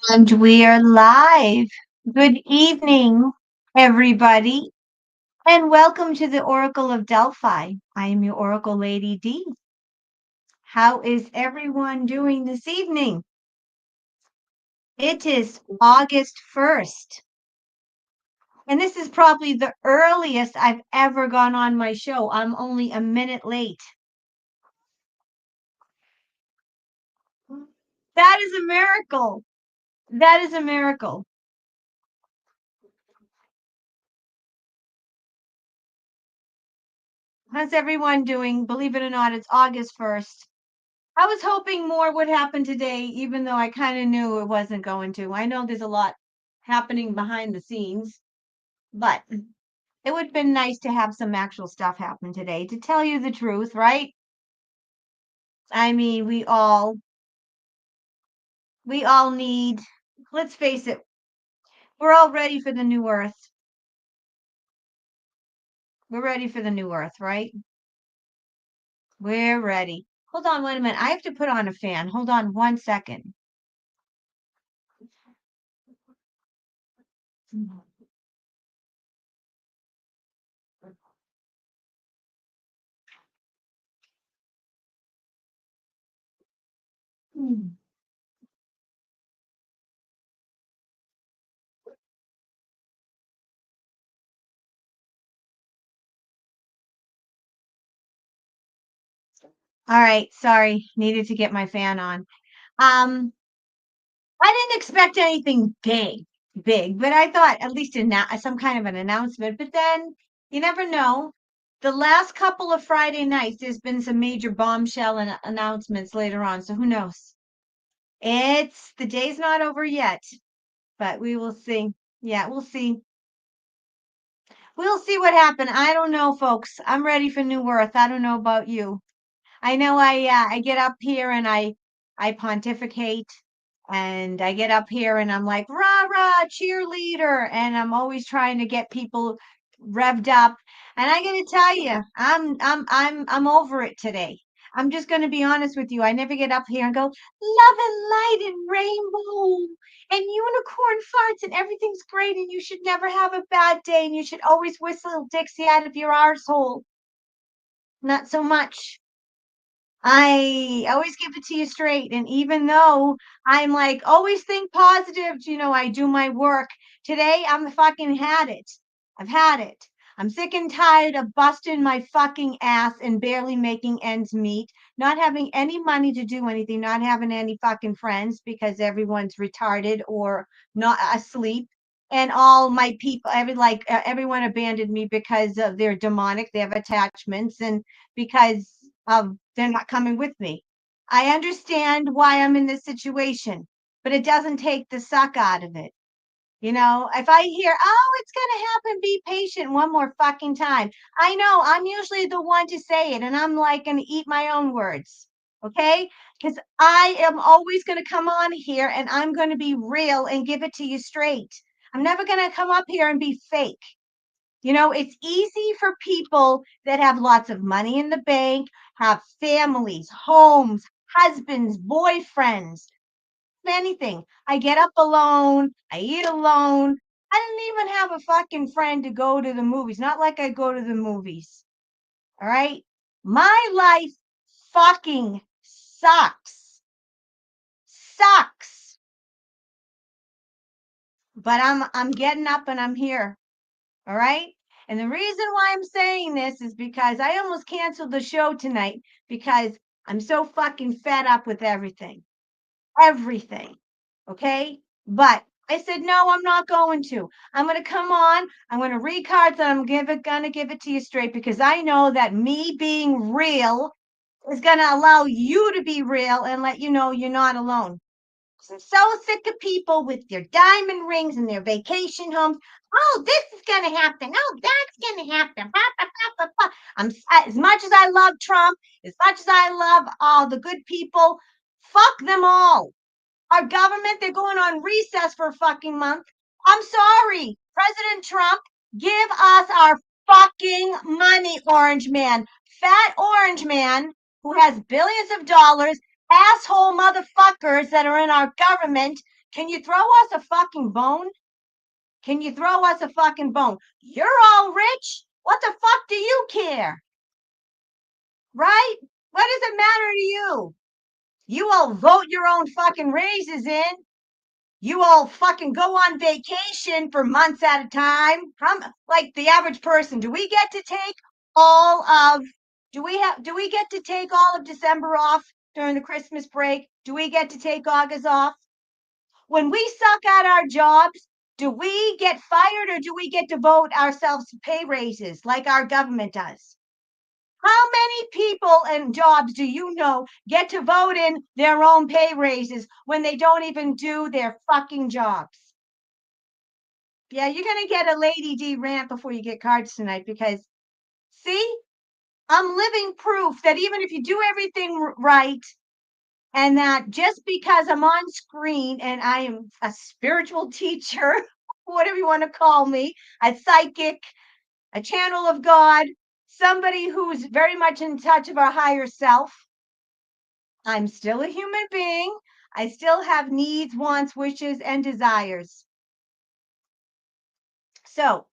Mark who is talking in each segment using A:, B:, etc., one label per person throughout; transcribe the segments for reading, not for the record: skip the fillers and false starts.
A: And we're live. Good evening, everybody, and welcome to the Oracle of Delphi. I am your Oracle Lady D. How is everyone doing this evening? It is August 1st, and this is probably the earliest I've ever gone on my show. I'm only a minute late. That is a miracle. That is a miracle. How's everyone doing? Believe it or not, it's August 1st. I was hoping more would happen today, even though I kind of knew it wasn't going to. I know there's a lot happening behind the scenes, but it would have been nice to have some actual stuff happen today, to tell you the truth, right? I mean, we all need, let's face it, we're all ready for the new earth. We're ready for the new earth, right? We're ready. Hold on, wait a minute. I have to put on a fan. Hold on 1 second. Hmm. All right, sorry, needed to get my fan on. Um, I didn't expect anything big, but I thought at least some kind of an announcement. But then you never know. The last couple of Friday nights, there's been some major bombshell announcements later on. So who knows? The day's not over yet, but we will see. Yeah, we'll see. We'll see what happened. I don't know, folks. I'm ready for New Earth. I don't know about you. I know I get up here and I pontificate and I get up here and I'm like rah rah cheerleader and I'm always trying to get people revved up. And I got to tell you, I'm over it today. I'm just going to be honest with you. I never get up here and go love and light and rainbow and unicorn farts and everything's great and you should never have a bad day and you should always whistle Dixie out of your arsehole. Not so much. I always give it to you straight. And even though I'm like, always think positive, I do my work. Today, I'm fucking had it. I've had it. I'm sick and tired of busting my fucking ass and barely making ends meet, not having any money to do anything, not having any fucking friends because everyone's retarded or not asleep. And all my people, everyone abandoned me because of their demonic, they have attachments, and because they're not coming with me. I understand why I'm in this situation, but it doesn't take the suck out of it. If I hear, oh, it's going to happen, be patient one more fucking time. I know I'm usually the one to say it, and I'm like going to eat my own words. Okay. Because I am always going to come on here and I'm going to be real and give it to you straight. I'm never going to come up here and be fake. It's easy for people that have lots of money in the bank, have families, homes, husbands, boyfriends, anything. I get up alone. I eat alone. I didn't even have a fucking friend to go to the movies. Not like I go to the movies. All right. My life fucking sucks. Sucks. But I'm getting up and I'm here. All right. And the reason why I'm saying this is because I almost canceled the show tonight because I'm so fucking fed up with everything. Everything. Okay. But I said, no, I'm not going to. I'm going to come on. I'm going to read cards and going to give it to you straight because I know that me being real is going to allow you to be real and let you know you're not alone. I'm so sick of people with their diamond rings and their vacation homes. Oh, this is going to happen. Oh, that's going to happen. As much as I love Trump, as much as I love all the good people, fuck them all. Our government, they're going on recess for a fucking month. I'm sorry, President Trump, give us our fucking money, Orange Man. Fat Orange Man who has billions of dollars, asshole motherfuckers that are in our government Can you throw us a fucking bone? Can you throw us a fucking bone? You're all rich. What the fuck do you care? Right? What does it matter to you? You all vote your own fucking raises in. You all fucking go on vacation for months at a time. Like the average person, do we get to take all of do we get to take all of December off during the Christmas break? Do we get to take August off? When we suck at our jobs, do we get fired or do we get to vote ourselves pay raises like our government does? How many people and jobs do you know get to vote in their own pay raises when they don't even do their fucking jobs? Yeah, you're going to get a Lady D rant before you get cards tonight because, see, I'm living proof that even if you do everything right, and that just because I'm on screen and I am a spiritual teacher, whatever you want to call me, a psychic, a channel of God, somebody who's very much in touch of our higher self, I'm still a human being. I still have needs, wants, wishes, and desires. So,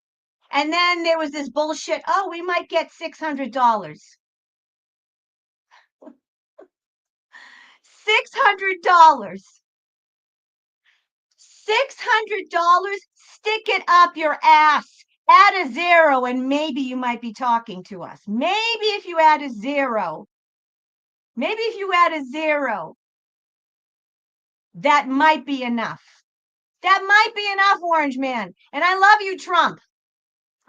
A: and then there was this bullshit. Oh, we might get $600. $600. $600. Stick it up your ass. Add a zero, and maybe you might be talking to us. Maybe if you add a zero, that might be enough. That might be enough, Orange Man. And I love you, Trump.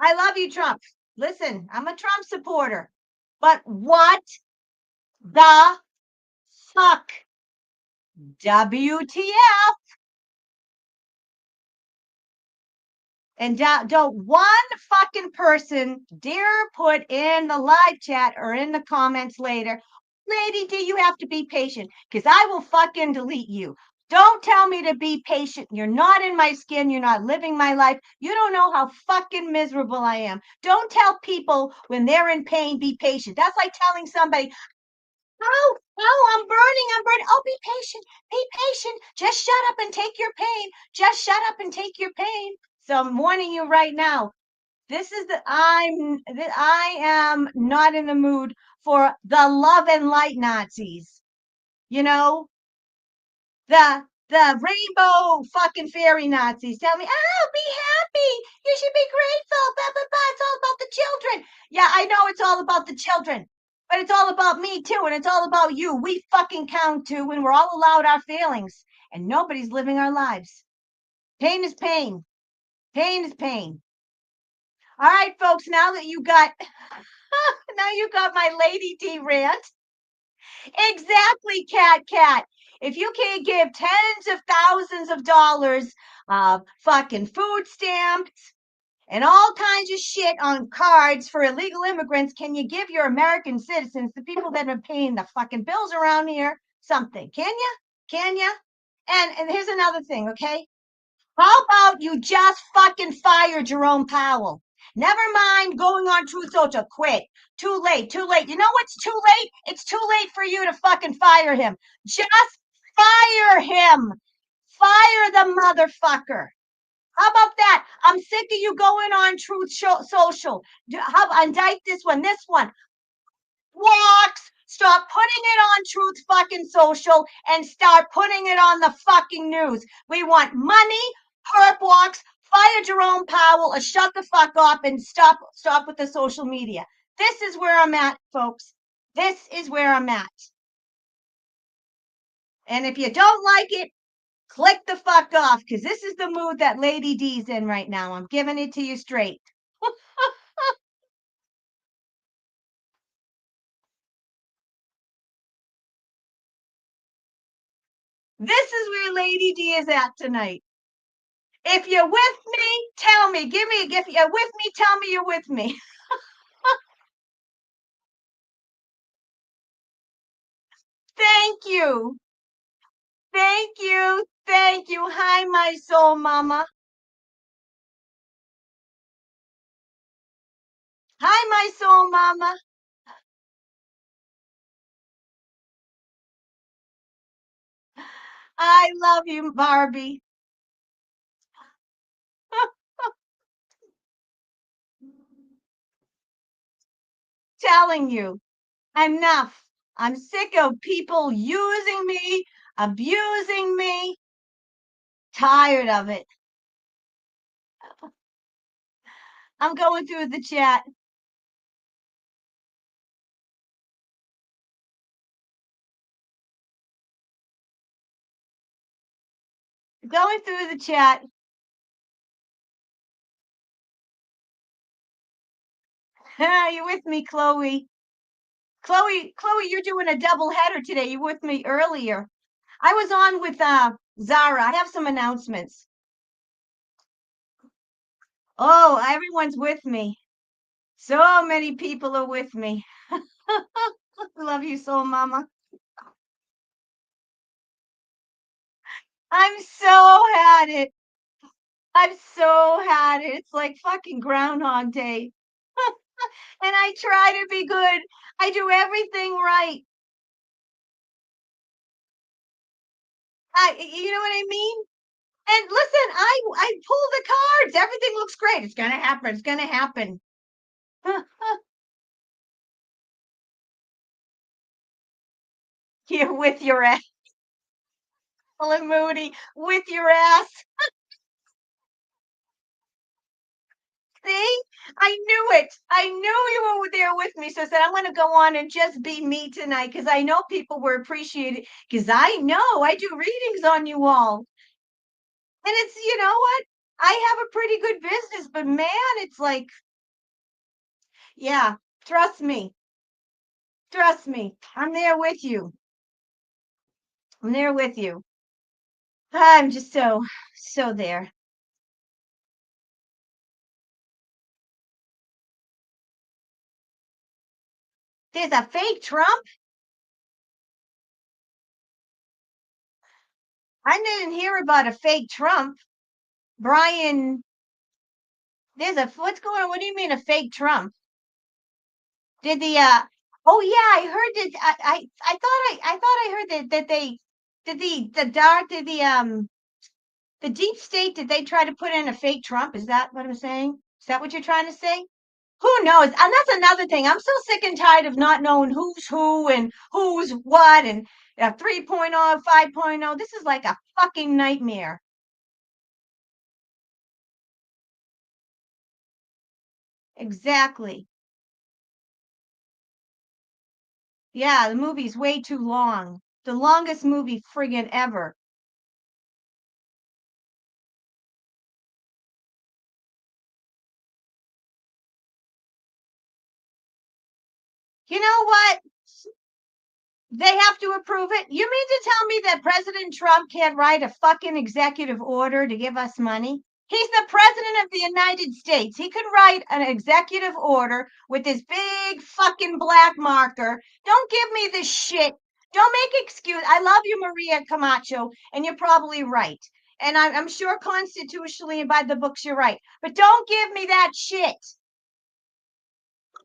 A: I love you, Trump. Listen, I'm a Trump supporter. But what the fuck? WTF? And don't one fucking person dare put in the live chat or in the comments later, Lady D, you have to be patient because I will fucking delete you. Don't tell me to be patient. You're not in my skin. You're not living my life. You don't know how fucking miserable I am. Don't tell people when they're in pain, be patient. That's like telling somebody, oh, I'm burning. Oh, be patient. Be patient. Just shut up and take your pain. Just shut up and take your pain. So I'm warning you right now. I am not in the mood for the love and light Nazis. You know, the rainbow fucking fairy Nazis tell me, oh, be happy. You should be grateful. Blah, blah, blah. It's all about the children. Yeah, I know it's all about the children, but it's all about me too. And it's all about you. We fucking count too. And we're all allowed our feelings and nobody's living our lives. Pain is pain. Pain is pain. All right, folks, now you got my Lady D rant. Exactly, cat. If you can't give tens of thousands of dollars of fucking food stamps and all kinds of shit on cards for illegal immigrants, can you give your American citizens, the people that are paying the fucking bills around here, something? Can you? Can you? And here's another thing, okay? How about you just fucking fire Jerome Powell? Never mind going on Truth Social. Quit. Too late. Too late. You know what's too late? It's too late for you to fucking fire him. Just fire him. Fire the motherfucker. How about that? I'm sick of you going on Truth Social. Indict this one, this one. Walks. Stop putting it on Truth fucking Social and start putting it on the fucking news. We want money, perp walks, fire Jerome Powell, or shut the fuck up and stop with the social media. This is where I'm at, folks. This is where I'm at. And if you don't like it, click the fuck off because this is the mood that Lady D's in right now. I'm giving it to you straight. This is where Lady D is at tonight. If you're with me, tell me. Give me a gift. You're with me, tell me you're with me. Thank you. Thank you. Thank you. Hi, my soul mama. Hi, my soul mama. I love you, Barbie. Telling you, enough. I'm sick of people using me, abusing me. Tired of it. I'm going through the chat. Going through the chat. You with me, Chloe? Chloe, you're doing a double header today. You with me earlier? I was on with Zara. I have some announcements. Oh, everyone's with me. So many people are with me. Love you so, Mama. I'm so had it. I've so had it. It's like fucking Groundhog Day. And I try to be good. I do everything right. You know what I mean? And listen, I pull the cards. Everything looks great. It's gonna happen. It's gonna happen. You're with your ass, Ellen Moody, with your ass. See, I knew it. I knew you were there with me. So I said, I'm going to go on and just be me tonight because I know people were appreciated because I know I do readings on you all. And it's, you know what? I have a pretty good business, but man, it's like, yeah, trust me. Trust me. I'm there with you. I'm there with you. I'm just so there. There's a fake Trump. I didn't hear about a fake Trump. Brian, what's going on? What do you mean a fake Trump? Did the oh yeah, I heard that I thought I heard that they did the deep state, did they try to put in a fake Trump? Is that what I'm saying? Is that what you're trying to say? Who knows? And that's another thing. I'm so sick and tired of not knowing who's who and who's what and 3.0, 5.0. This is like a fucking nightmare. Exactly. Yeah, the movie's way too long. The longest movie friggin' ever. You know what? They have to approve it. You mean to tell me that President Trump can't write a fucking executive order to give us money? He's the president of the United States. He could write an executive order with this big fucking black marker. Don't give me this shit. Don't make excuse. I love you, Maria Camacho, and you're probably right. And I'm sure constitutionally and by the books you're right. But don't give me that shit.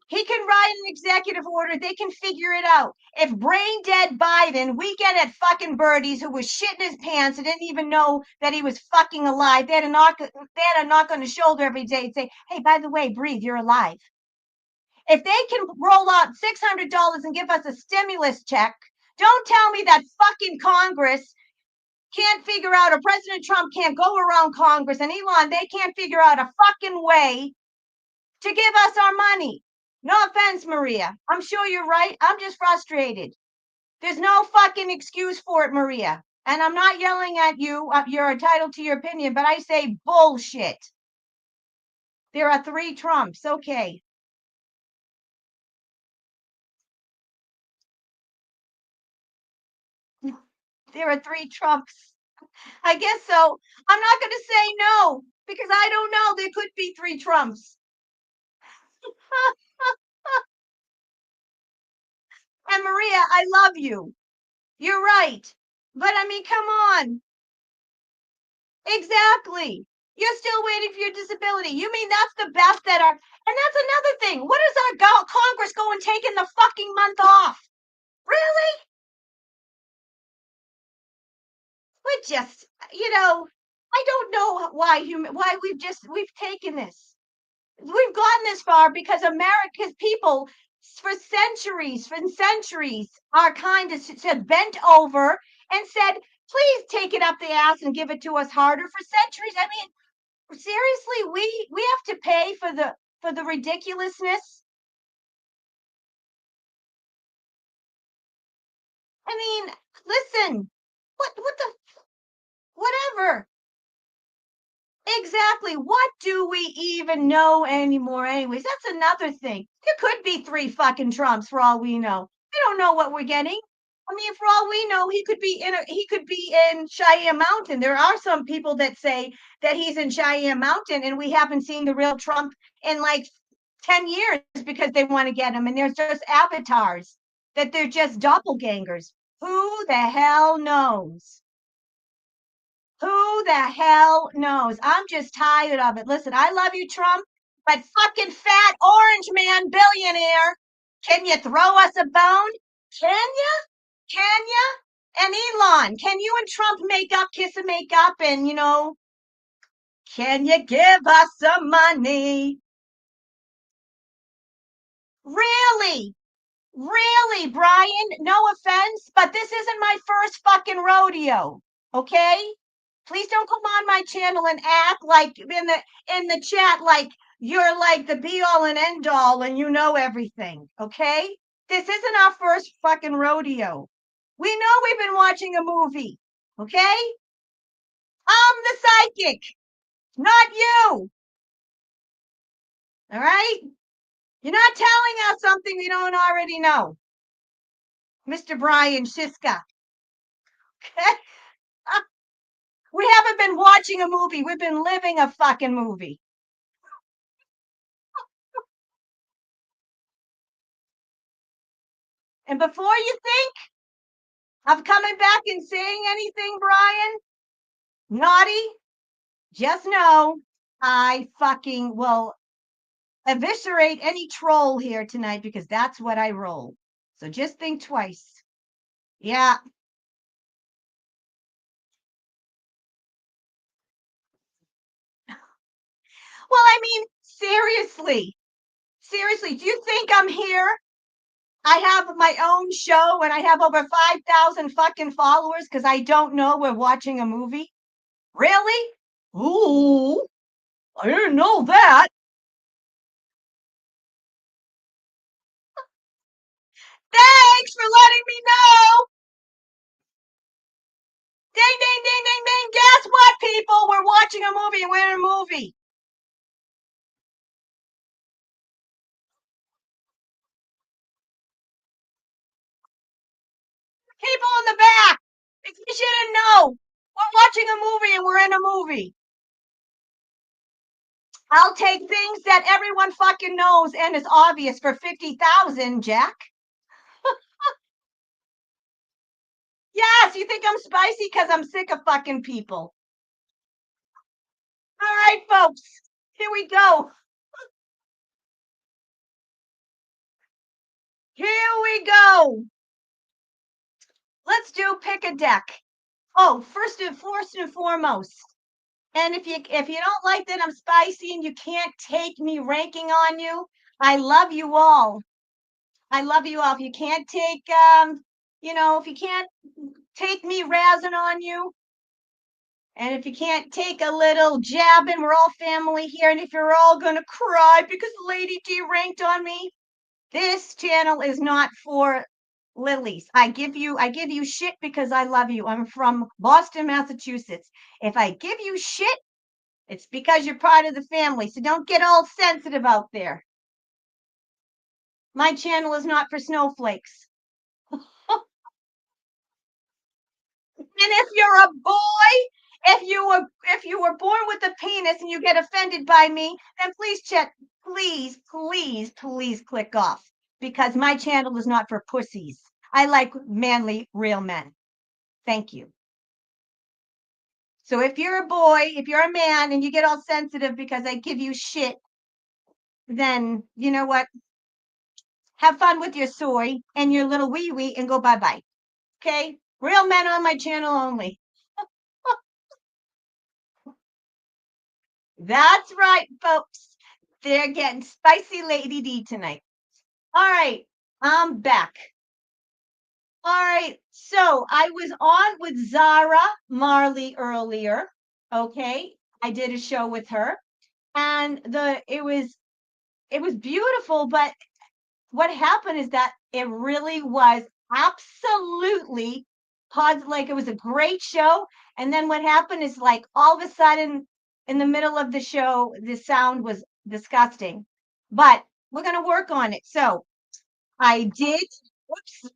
A: He can write an executive order. They can figure it out. If brain dead Biden, weekend at fucking Birdie's, who was shitting his pants and didn't even know that he was fucking alive, they had a knock on the shoulder every day and say, hey, by the way, breathe, you're alive. If they can roll out $600 and give us a stimulus check, don't tell me that fucking Congress can't figure out, or President Trump can't go around Congress and Elon, they can't figure out a fucking way to give us our money. No offense, Maria. I'm sure you're right. I'm just frustrated. There's no fucking excuse for it, Maria. And I'm not yelling at you. You're entitled to your opinion, but I say bullshit. There are 3 Trumps. Okay. There are 3 Trumps. I guess so. I'm not going to say no because I don't know. There could be 3 Trumps. And Maria, I love you. You're right. But I mean, come on. Exactly. You're still waiting for your disability. You mean that's the best that are, and that's another thing. What does our Congress go and taking the fucking month off? Really? we're just, I don't know why we've taken this. We've gone this far because America's people for centuries and centuries are kind of said bent over and said, please take it up the ass and give it to us harder for centuries. I mean, seriously, we have to pay for the ridiculousness. I mean, listen, what the whatever. Exactly. What do we even know anymore anyways? That's another thing. There could be 3 fucking Trumps for all we know. We don't know what we're getting. I mean, for all we know, he could be in Cheyenne Mountain. There are some people that say that he's in Cheyenne Mountain and we haven't seen the real Trump in like 10 years because they want to get him and there's just avatars, that they're just doppelgangers. Who the hell knows? Who the hell knows? I'm just tired of it. Listen, I love you, Trump, but fucking fat orange man billionaire, can you throw us a bone? Can you? Can you? And Elon, can you and Trump make up, kiss and make up, and can you give us some money? Really? Really, Brian? No offense, but this isn't my first fucking rodeo. Okay? Please don't come on my channel and act like in the chat like you're like the be all and end all and you know everything. Okay? This isn't our first fucking rodeo. We know we've been watching a movie. Okay? I'm the psychic, not you. All right? You're not telling us something we don't already know. Mr. Brian Shiska. Okay? We haven't been watching a movie. We've been living a fucking movie. And before you think of coming back and saying anything, Brian, naughty, just know I fucking will eviscerate any troll here tonight because that's what I roll. So just think twice. Yeah. Well, I mean, seriously. Seriously, do you think I'm here? I have my own show and I have over 5,000 fucking followers because I don't know we're watching a movie? Really? Ooh, I didn't know that. Thanks for letting me know. Ding, ding, ding, ding, ding. Guess what, people? We're watching a movie. We're in a movie. People in the back. If you didn't know, we're watching a movie and we're in a movie. I'll take things that everyone fucking knows and is obvious for 50,000, Jack. Yes, you think I'm spicy because I'm sick of fucking people. All right, folks, here we go. Here we go. Let's do pick a deck. Oh, first and foremost. And if you don't like that I'm spicy and you can't take me ranking on you, I love you all. I love you all. If you can't take if you can't take me razzing on you, and if you can't take a little jabbing, we're all family here. And if you're all gonna cry because Lady D ranked on me, this channel is not for lilies. I give you shit because I love you. I'm from Boston, Massachusetts. If I give you shit, it's because you're part of the family. So don't get all sensitive out there. My channel is not for snowflakes. And if you're a boy, if you were born with a penis and you get offended by me, then please click off because my channel is not for pussies. I like manly, real men. Thank you. So if you're a boy, if you're a man and you get all sensitive because I give you shit, then you know what? Have fun with your soy and your little wee wee and go bye bye. Okay? Real men on my channel only. That's right, folks. They're getting spicy Lady D tonight. All right, I'm back. All right, so I was on with Zara Marley earlier. Okay, I did a show with her, and it was beautiful. But what happened is that it really was absolutely positive. Like it was a great show, and then what happened is like all of a sudden in the middle of the show, the sound was disgusting. But we're gonna work on it. So I did. Whoops.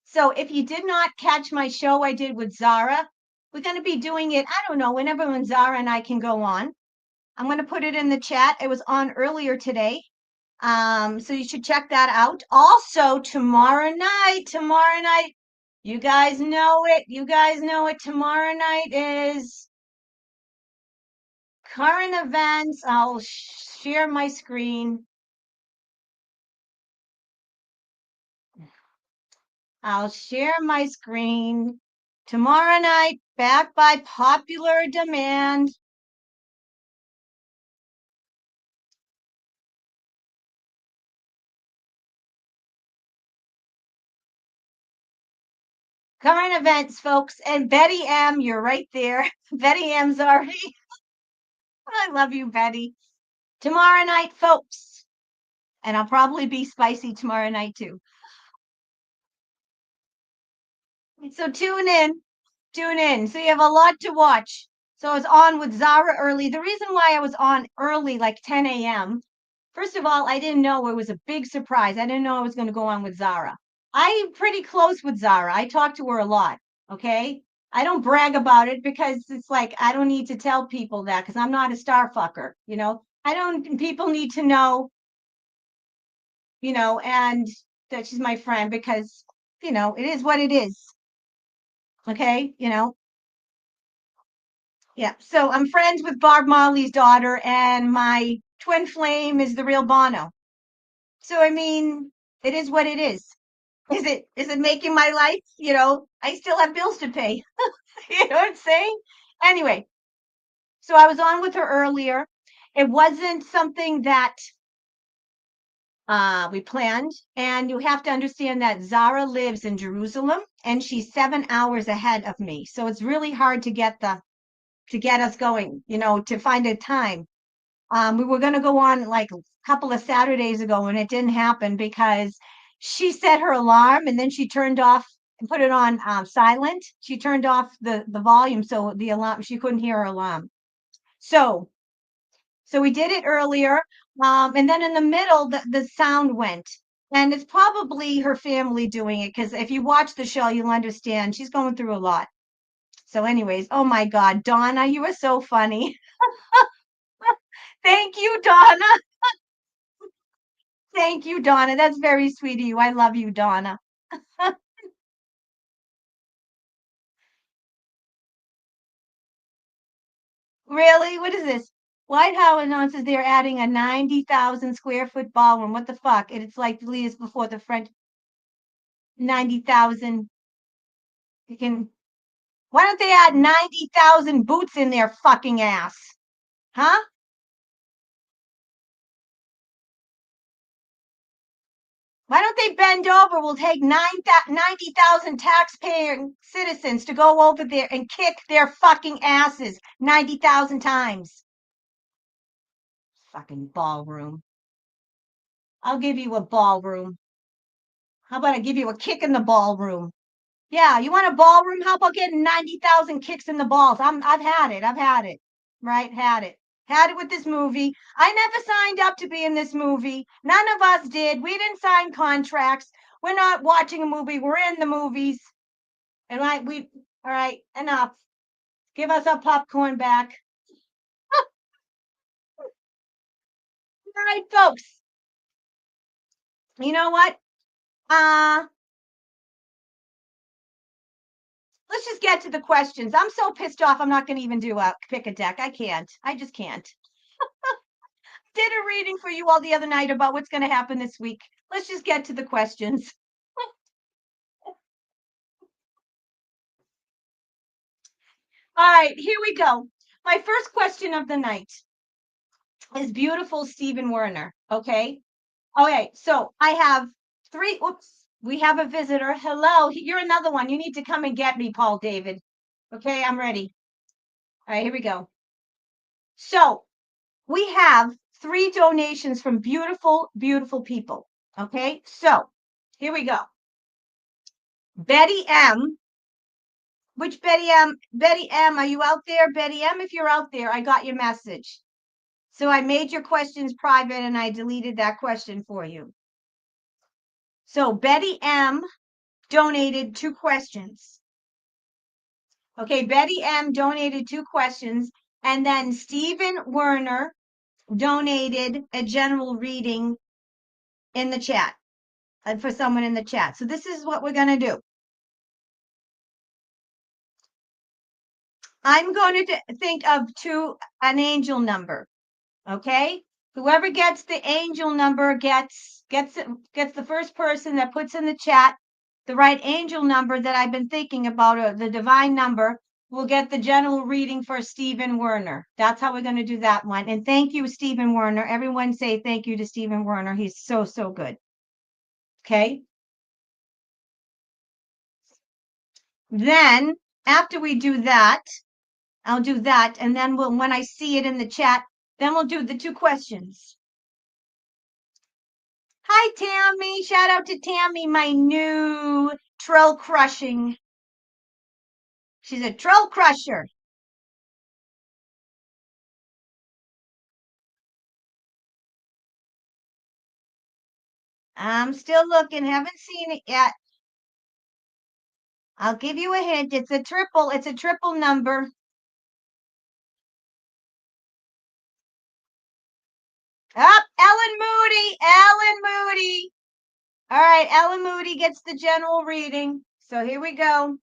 A: So if you did not catch my show I did with Zara, we're going to be doing it, I don't know, whenever when Zara and I can go on. I'm going to put it in the chat. It was on earlier today. So you should check that out. Also, tomorrow night, you guys know it. You guys know it. Tomorrow night is current events. I'll share my screen. I'll share my screen. Tomorrow night, back by popular demand. Current events, folks. And Betty M, you're right there. Betty M's already. I love you, Betty. Tomorrow night, folks. And I'll probably be spicy tomorrow night, too. So tune in. Tune in. So you have a lot to watch. So I was on with Zara early. The reason why I was on early, like 10 a.m., first of all, I didn't know. It was a big surprise. I didn't know I was going to go on with Zara. I'm pretty close with Zara. I talk to her a lot. Okay. I don't brag about it because it's like I don't need to tell people that because I'm not a star fucker. I don't, people need to know, and that she's my friend because, it is what it is. Okay. Yeah. So I'm friends with Barb Marley's daughter, and my twin flame is the real Bono. So, I mean, it is what it is. Is it making my life, I still have bills to pay. You know what I'm saying? Anyway, so I was on with her earlier. It wasn't something that we planned. And you have to understand that Zara lives in Jerusalem and she's 7 hours ahead of me. So it's really hard to get us going, to find a time. We were going to go on like a couple of Saturdays ago and it didn't happen because she set her alarm and then she turned off and put it on silent. She turned off the volume so the alarm, she couldn't hear her alarm. So we did it earlier. And then in the middle, the sound went. And it's probably her family doing it because if you watch the show, you'll understand she's going through a lot. So, anyways, oh my God, Donna, you are so funny. Thank you, Donna. Thank you, Donna. That's very sweet of you. I love you, Donna. Really? What is this? White House announces they're adding a 90,000 square foot ballroom. What the fuck? It's like the leaders before the French 90,000. You can. Why don't they add 90,000 boots in their fucking ass? Huh? Why don't they bend over? We'll take 90,000 taxpaying citizens to go over there and kick their fucking asses 90,000 times. Fucking ballroom. I'll give you a ballroom. How about I give you a kick in the ballroom? Yeah, you want a ballroom? How about getting 90,000 kicks in the balls? I've had it. I've had it. Right? Had it. Had it with this movie. I never signed up to be in this movie. None of us did. We didn't sign contracts. We're not watching a movie. We're in the movies. And all right, enough. Give us our popcorn back. All right, folks. You know what? Uh, let's just get to the questions. I'm so pissed off. I'm not going to even do a pick a deck. I can't. I just can't. Did a reading for you all the other night about what's going to happen this week. Let's just get to the questions. All right, here we go. My first question of the night is beautiful Stephen Werner. Okay. Okay. So I have three. Oops. We have a visitor. Hello. You're another one. You need to come and get me, Paul David. Okay. I'm ready. All right. Here we go. So we have three donations from beautiful, beautiful people. Okay. So here we go. Betty M. Which Betty M? Betty M, are you out there? Betty M, if you're out there, I got your message. So I made your questions private and I deleted that question for you. So Betty M donated 2 questions. Okay, Betty M donated 2 questions. And then Stephen Werner donated a general reading in the chat for someone in the chat. So this is what we're going to do. I'm going to think of an angel number. Okay? Whoever gets the angel number gets the first person that puts in the chat the right angel number that I've been thinking about, or the divine number, will get the general reading for Stephen Werner. That's how we're going to do that one. And thank you, Stephen Werner. Everyone say thank you to Stephen Werner. He's so, so good. Okay? Then, after we do that, I'll do that. And then when I see it in the chat, then we'll do the 2 questions. Hi, Tammy. Shout out to Tammy, my new troll crushing. She's a troll crusher. I'm still looking. Haven't seen it yet. I'll give you a hint. It's a triple number. Up, Ellen Moody. Ellen Moody. All right, Ellen Moody gets the general reading. So here we go.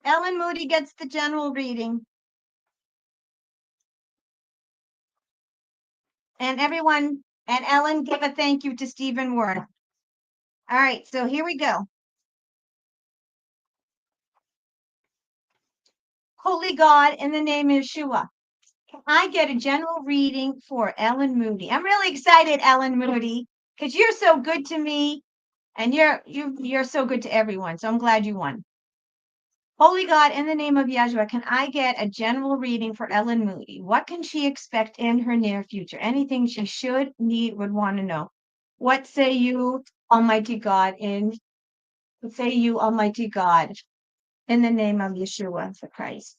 A: Ellen Moody gets the general reading. And everyone, and Ellen, give a thank you to Stephen Werner. All right, so here we go. Holy God, in the name of Yeshua, I get a general reading for Ellen Moody. I'm really excited, Ellen Moody, because you're so good to me, and you're so good to everyone. So I'm glad you won. Holy God, in the name of Yeshua, can I get a general reading for Ellen Moody? What can she expect in her near future? Anything she should, need, would want to know. What say you, Almighty God, in the name of Yeshua the Christ?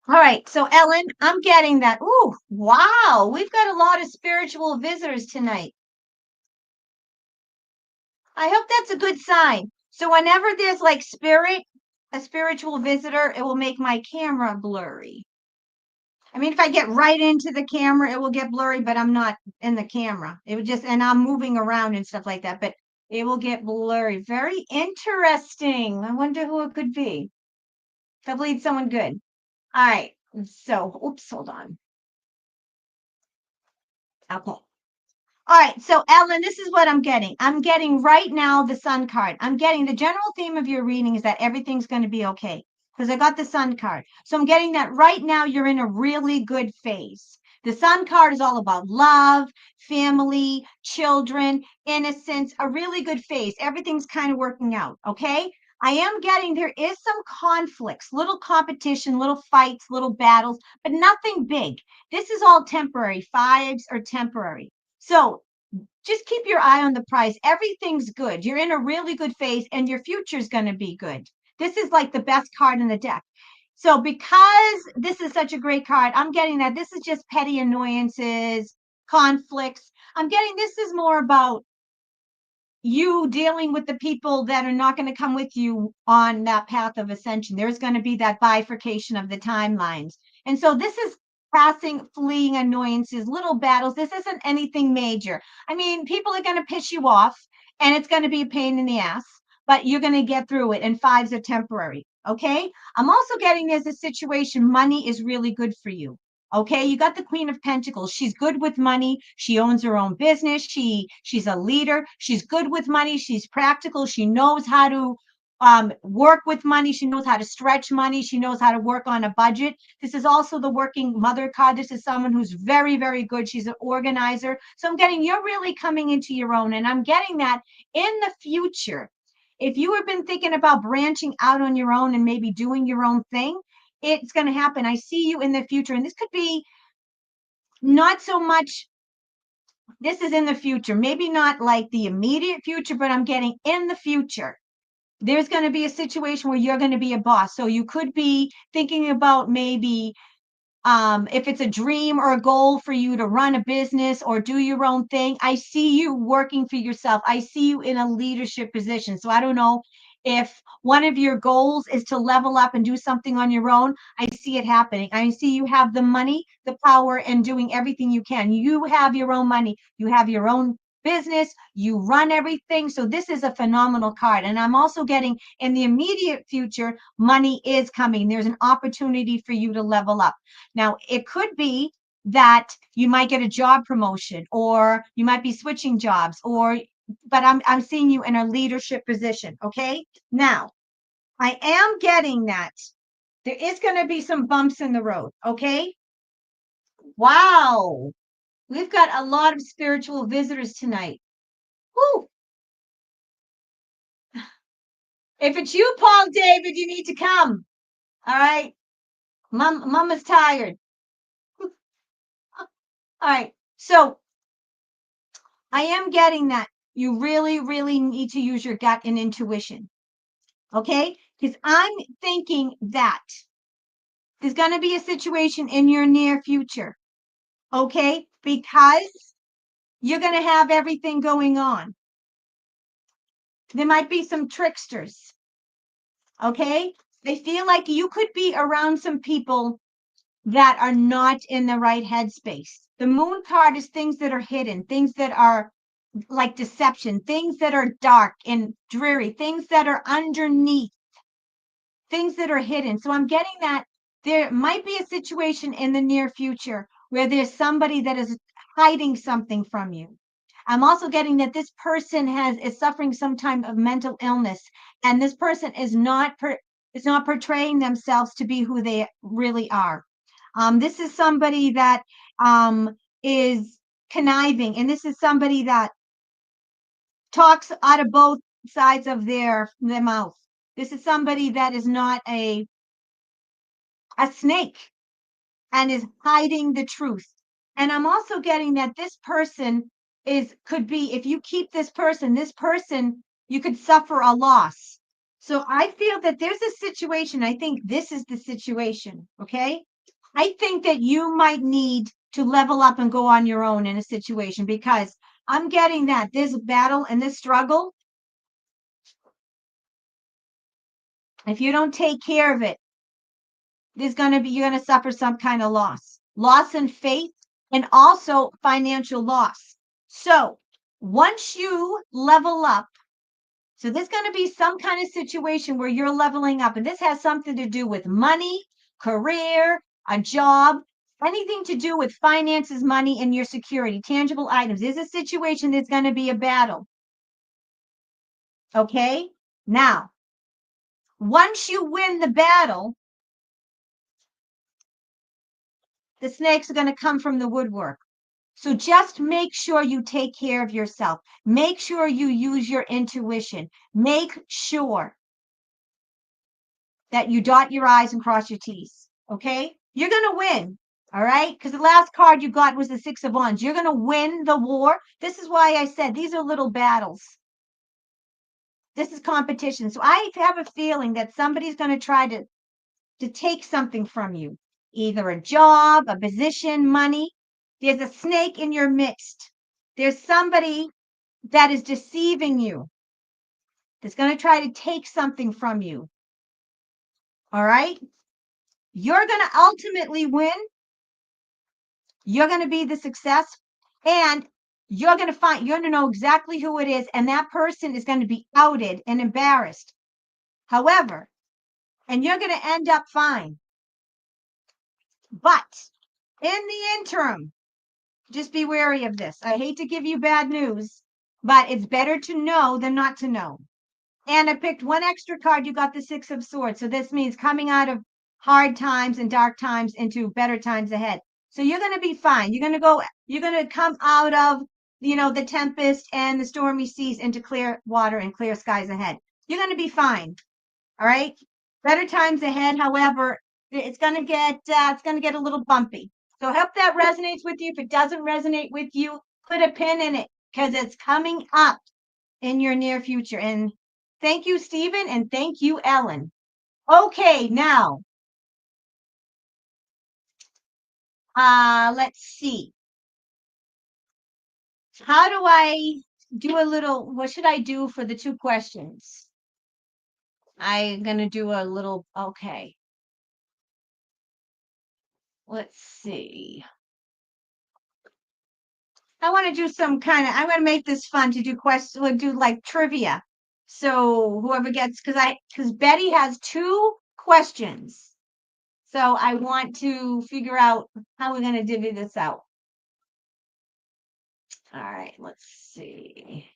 A: All right, so Ellen, I'm getting that. Ooh, wow, we've got a lot of spiritual visitors tonight. I hope that's a good sign. So whenever there's like a spiritual visitor, it will make my camera blurry. I mean, if I get right into the camera, it will get blurry, but I'm not in the camera. It would just, and I'm moving around and stuff like that, but it will get blurry. Very interesting. I wonder who it could be. Probably it's someone good. All right. So, oops, hold on. Okay. All right. So, Ellen, this is what I'm getting. I'm getting right now the sun card. I'm getting the general theme of your reading is that everything's going to be okay because I got the sun card. So, I'm getting that right now you're in a really good phase. The sun card is all about love, family, children, innocence, a really good phase. Everything's kind of working out. Okay. I am getting there is some conflicts, little competition, little fights, little battles, but nothing big. This is all temporary. Fives are temporary. So just keep your eye on the prize. Everything's good. You're in a really good phase and your future is going to be good. This is like the best card in the deck. So because this is such a great card, I'm getting that this is just petty annoyances, conflicts. I'm getting this is more about you dealing with the people that are not going to come with you on that path of ascension. There's going to be that bifurcation of the timelines. And so this is passing, fleeing annoyances, little battles. This isn't anything major. I mean, people are going to piss you off and it's going to be a pain in the ass, but you're going to get through it. And fives are temporary. Okay. I'm also getting there's a situation, money is really good for you. Okay, you got the Queen of Pentacles. She's good with money. She owns her own business. She's a leader. She's good with money. She's practical. She knows how to work with money. She knows how to stretch money. She knows how to work on a budget. This is also the working mother card. This is someone who's very, very good. She's an organizer. So I'm getting you're really coming into your own. And I'm getting that in the future. If you have been thinking about branching out on your own and maybe doing your own thing, it's going to happen. I see you in the future. And this could be not so much, this is in the future, maybe not like the immediate future, but I'm getting in the future. There's going to be a situation where you're going to be a boss. So you could be thinking about maybe if it's a dream or a goal for you to run a business or do your own thing. I see you working for yourself. I see you in a leadership position. So I don't know if one of your goals is to level up and do something on your own. I see it happening. I see you have the money, the power, and doing everything you can. You have your own money. You have your own business. You run everything. So this is a phenomenal card. And I'm also getting in the immediate future, money is coming. There's an opportunity for you to level up. Now, it could be that you might get a job promotion or you might be switching jobs but I'm seeing you in a leadership position, okay? Now, I am getting that there is going to be some bumps in the road, okay? Wow. We've got a lot of spiritual visitors tonight. Woo. If it's you, Paul David, you need to come. All right. Mama's tired. All right. So I am getting that you really, really need to use your gut and intuition. Okay? Because I'm thinking that there's going to be a situation in your near future. Okay? Because you're going to have everything going on. There might be some tricksters. Okay? I feel like you could be around some people that are not in the right headspace. The moon card is things that are hidden, things that are like deception, things that are dark and dreary, things that are underneath, things that are hidden. So I'm getting that there might be a situation in the near future where there's somebody that is hiding something from you. I'm also getting that this person is suffering some type of mental illness, and this person is not portraying themselves to be who they really are. This is somebody that is conniving, and this is somebody that talks out of both sides of their mouth. This is somebody that is not a snake and is hiding the truth. And I'm also getting that this person could be, if you keep this person, you could suffer a loss. So I feel that there's a situation. I think this is the situation. Okay. I think that you might need to level up and go on your own in a situation, because I'm getting that this battle and this struggle, if you don't take care of it, you're going to suffer some kind of loss in faith, and also financial loss. So once you level up, so there's going to be some kind of situation where you're leveling up, and this has something to do with money, career, a job, anything to do with finances, money, and your security, tangible items. There's a situation that's going to be a battle. Okay. Now, once you win the battle, the snakes are going to come from the woodwork. So just make sure you take care of yourself. Make sure you use your intuition. Make sure that you dot your I's and cross your T's. Okay? You're going to win. All right? Because the last card you got was the Six of Wands. You're going to win the war. This is why I said these are little battles. This is competition. So I have a feeling that somebody's going to try to take something from you, either a job, a position, money. There's a snake in your midst. There's somebody that is deceiving you, that's going to try to take something from you. All right? You're going to ultimately win, You're going to be the success, and you're going to know exactly who it is, and that person is going to be outed and embarrassed. However, and you're going to end up fine. But in the interim, just be wary of this. I hate to give you bad news, but it's better to know than not to know. And I picked one extra card. You got the Six of Swords. So this means coming out of hard times and dark times into better times ahead. So you're going to be fine. You're going to come out of, the tempest and the stormy seas into clear water and clear skies ahead. You're going to be fine. All right. Better times ahead. However, it's going to get a little bumpy. So I hope that resonates with you. If it doesn't resonate with you, put a pin in it because it's coming up in your near future. And thank you, Stephen, and thank you, Ellen. Okay, now, let's see. How do I do what should I do for the 2 questions? I'm going to do a little, okay. Let's see. I want to do I'm going to make this fun to do questions, we'll do like trivia. So whoever gets, because Betty has 2 questions. So I want to figure out how we're going to divvy this out. All right, let's see.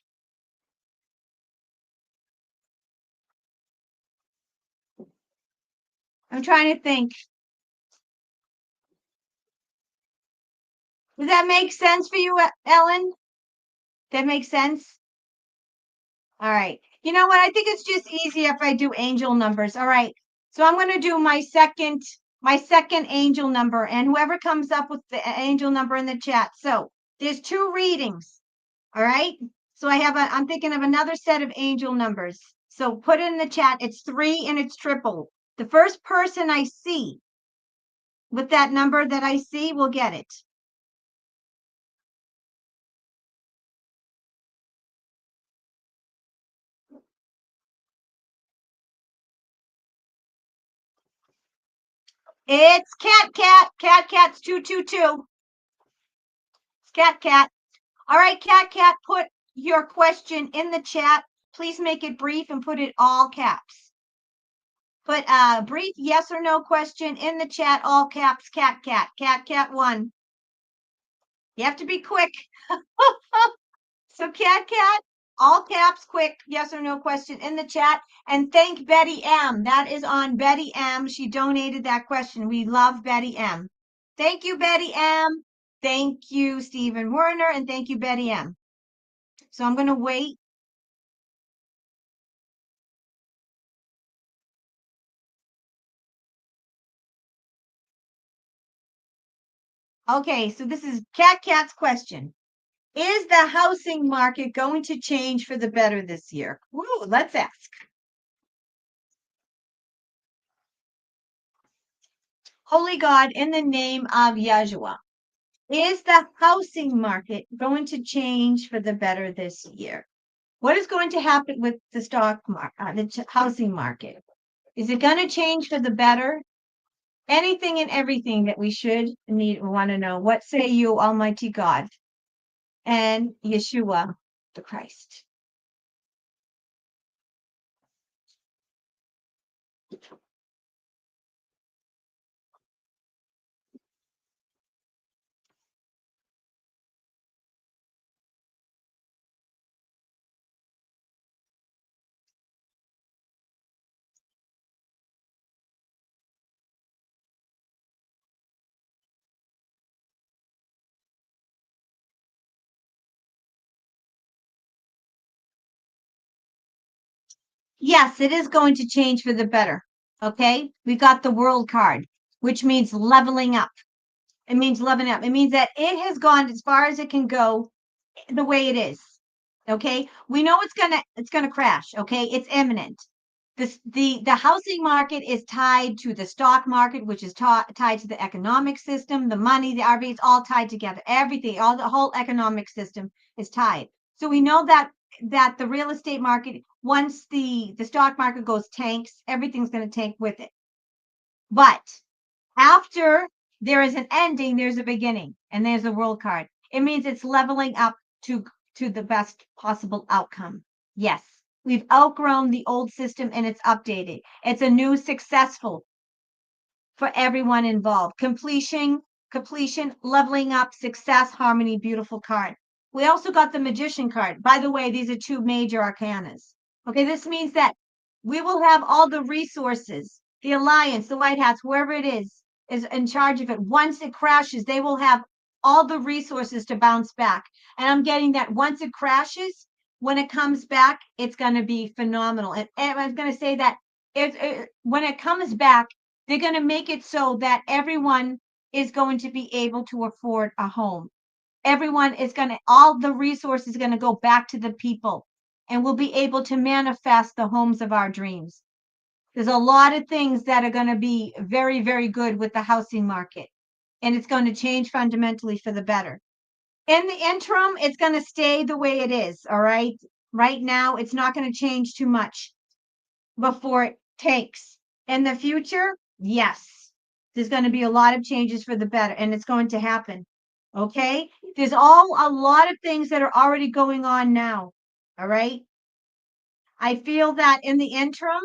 A: I'm trying to think. Does that make sense for you, Ellen? That makes sense? All right. You know what? I think it's just easier if I do angel numbers. All right. So I'm going to do my second angel number, and whoever comes up with the angel number in the chat. So there's 2 readings. All right. So I'm thinking of another set of angel numbers. So put it in the chat. It's 3 and it's triple. The first person I see with that number that I see will get it. It's Cat. Cat's 222. It's Cat. All right, Cat, put your question in the chat. Please make it brief and put it all caps. Put a brief yes or no question in the chat, all caps, Cat. Cat 1. You have to be quick. So Cat, all caps, quick, yes or no question in the chat. And thank Betty M. That is on Betty M. She donated that question. We love Betty M. Thank you, Betty M. Thank you, Stephen Werner. And thank you, Betty M. So I'm going to wait. Okay, so this is Cat's question. Is the housing market going to change for the better this year? Woo, let's ask. Holy God, in the name of Yahshua, is the housing market going to change for the better this year? What is going to happen with the stock market, the housing market? Is it going to change for the better? Anything and everything that we should want to know. What say you, Almighty God and Yeshua the Christ? Yes, it is going to change for the better. Okay. We got the world card, which means leveling up. It means leveling up. It means that it has gone as far as it can go the way it is. Okay. We know it's gonna crash. Okay. It's imminent. The housing market is tied to the stock market, which is tied to the economic system, the money, the RV, it's all tied together. Everything, all the whole economic system is tied. So we know that the real estate market, once the stock market goes tanks, everything's going to tank with it. But after there is an ending, there's a beginning. And there's a world card. It means it's leveling up to the best possible outcome. Yes, we've outgrown the old system and it's updated. It's a new successful for everyone involved. Completion, leveling up, success, harmony, beautiful card. We also got the magician card. By the way, these are two major arcanas. Okay, this means that we will have all the resources, the alliance, the white hats, whoever it is in charge of it. Once it crashes, they will have all the resources to bounce back. And I'm getting that once it crashes, when it comes back, it's going to be phenomenal. And I was going to say that when it comes back, they're going to make it so that everyone is going to be able to afford a home. Everyone is going to, all the resources are going to go back to the people, and we'll be able to manifest the homes of our dreams. There's a lot of things that are going to be very, very good with the housing market, and it's going to change fundamentally for the better. In the interim, it's going to stay the way it is. All right. Right now, it's not going to change too much before it takes. In the future, yes, there's going to be a lot of changes for the better, and it's going to happen. Okay. There's a lot of things that are already going on now. All right. I feel that in the interim,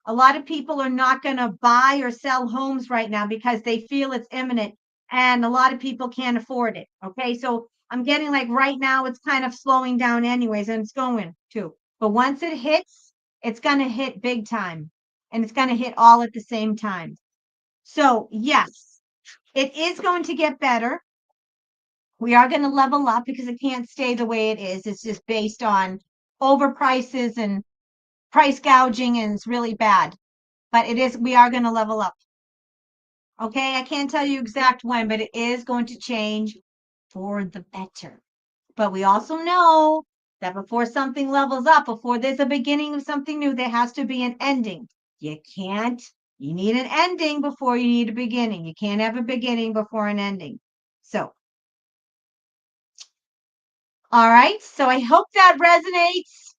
A: a lot of people are not going to buy or sell homes right now because they feel it's imminent, and a lot of people can't afford it. Okay. So I'm getting like right now, it's kind of slowing down anyways, and it's going to. But once it hits, it's going to hit big time, and it's going to hit all at the same time. So, yes, it is going to get better. We are going to level up because it can't stay the way it is. It's just based on overprices and price gouging, and it's really bad. But we are going to level up. Okay, I can't tell you exact when, but it is going to change for the better. But we also know that before something levels up, before there's a beginning of something new, there has to be an ending. You need an ending before you need a beginning. You can't have a beginning before an ending. So, all right. So I hope that resonates.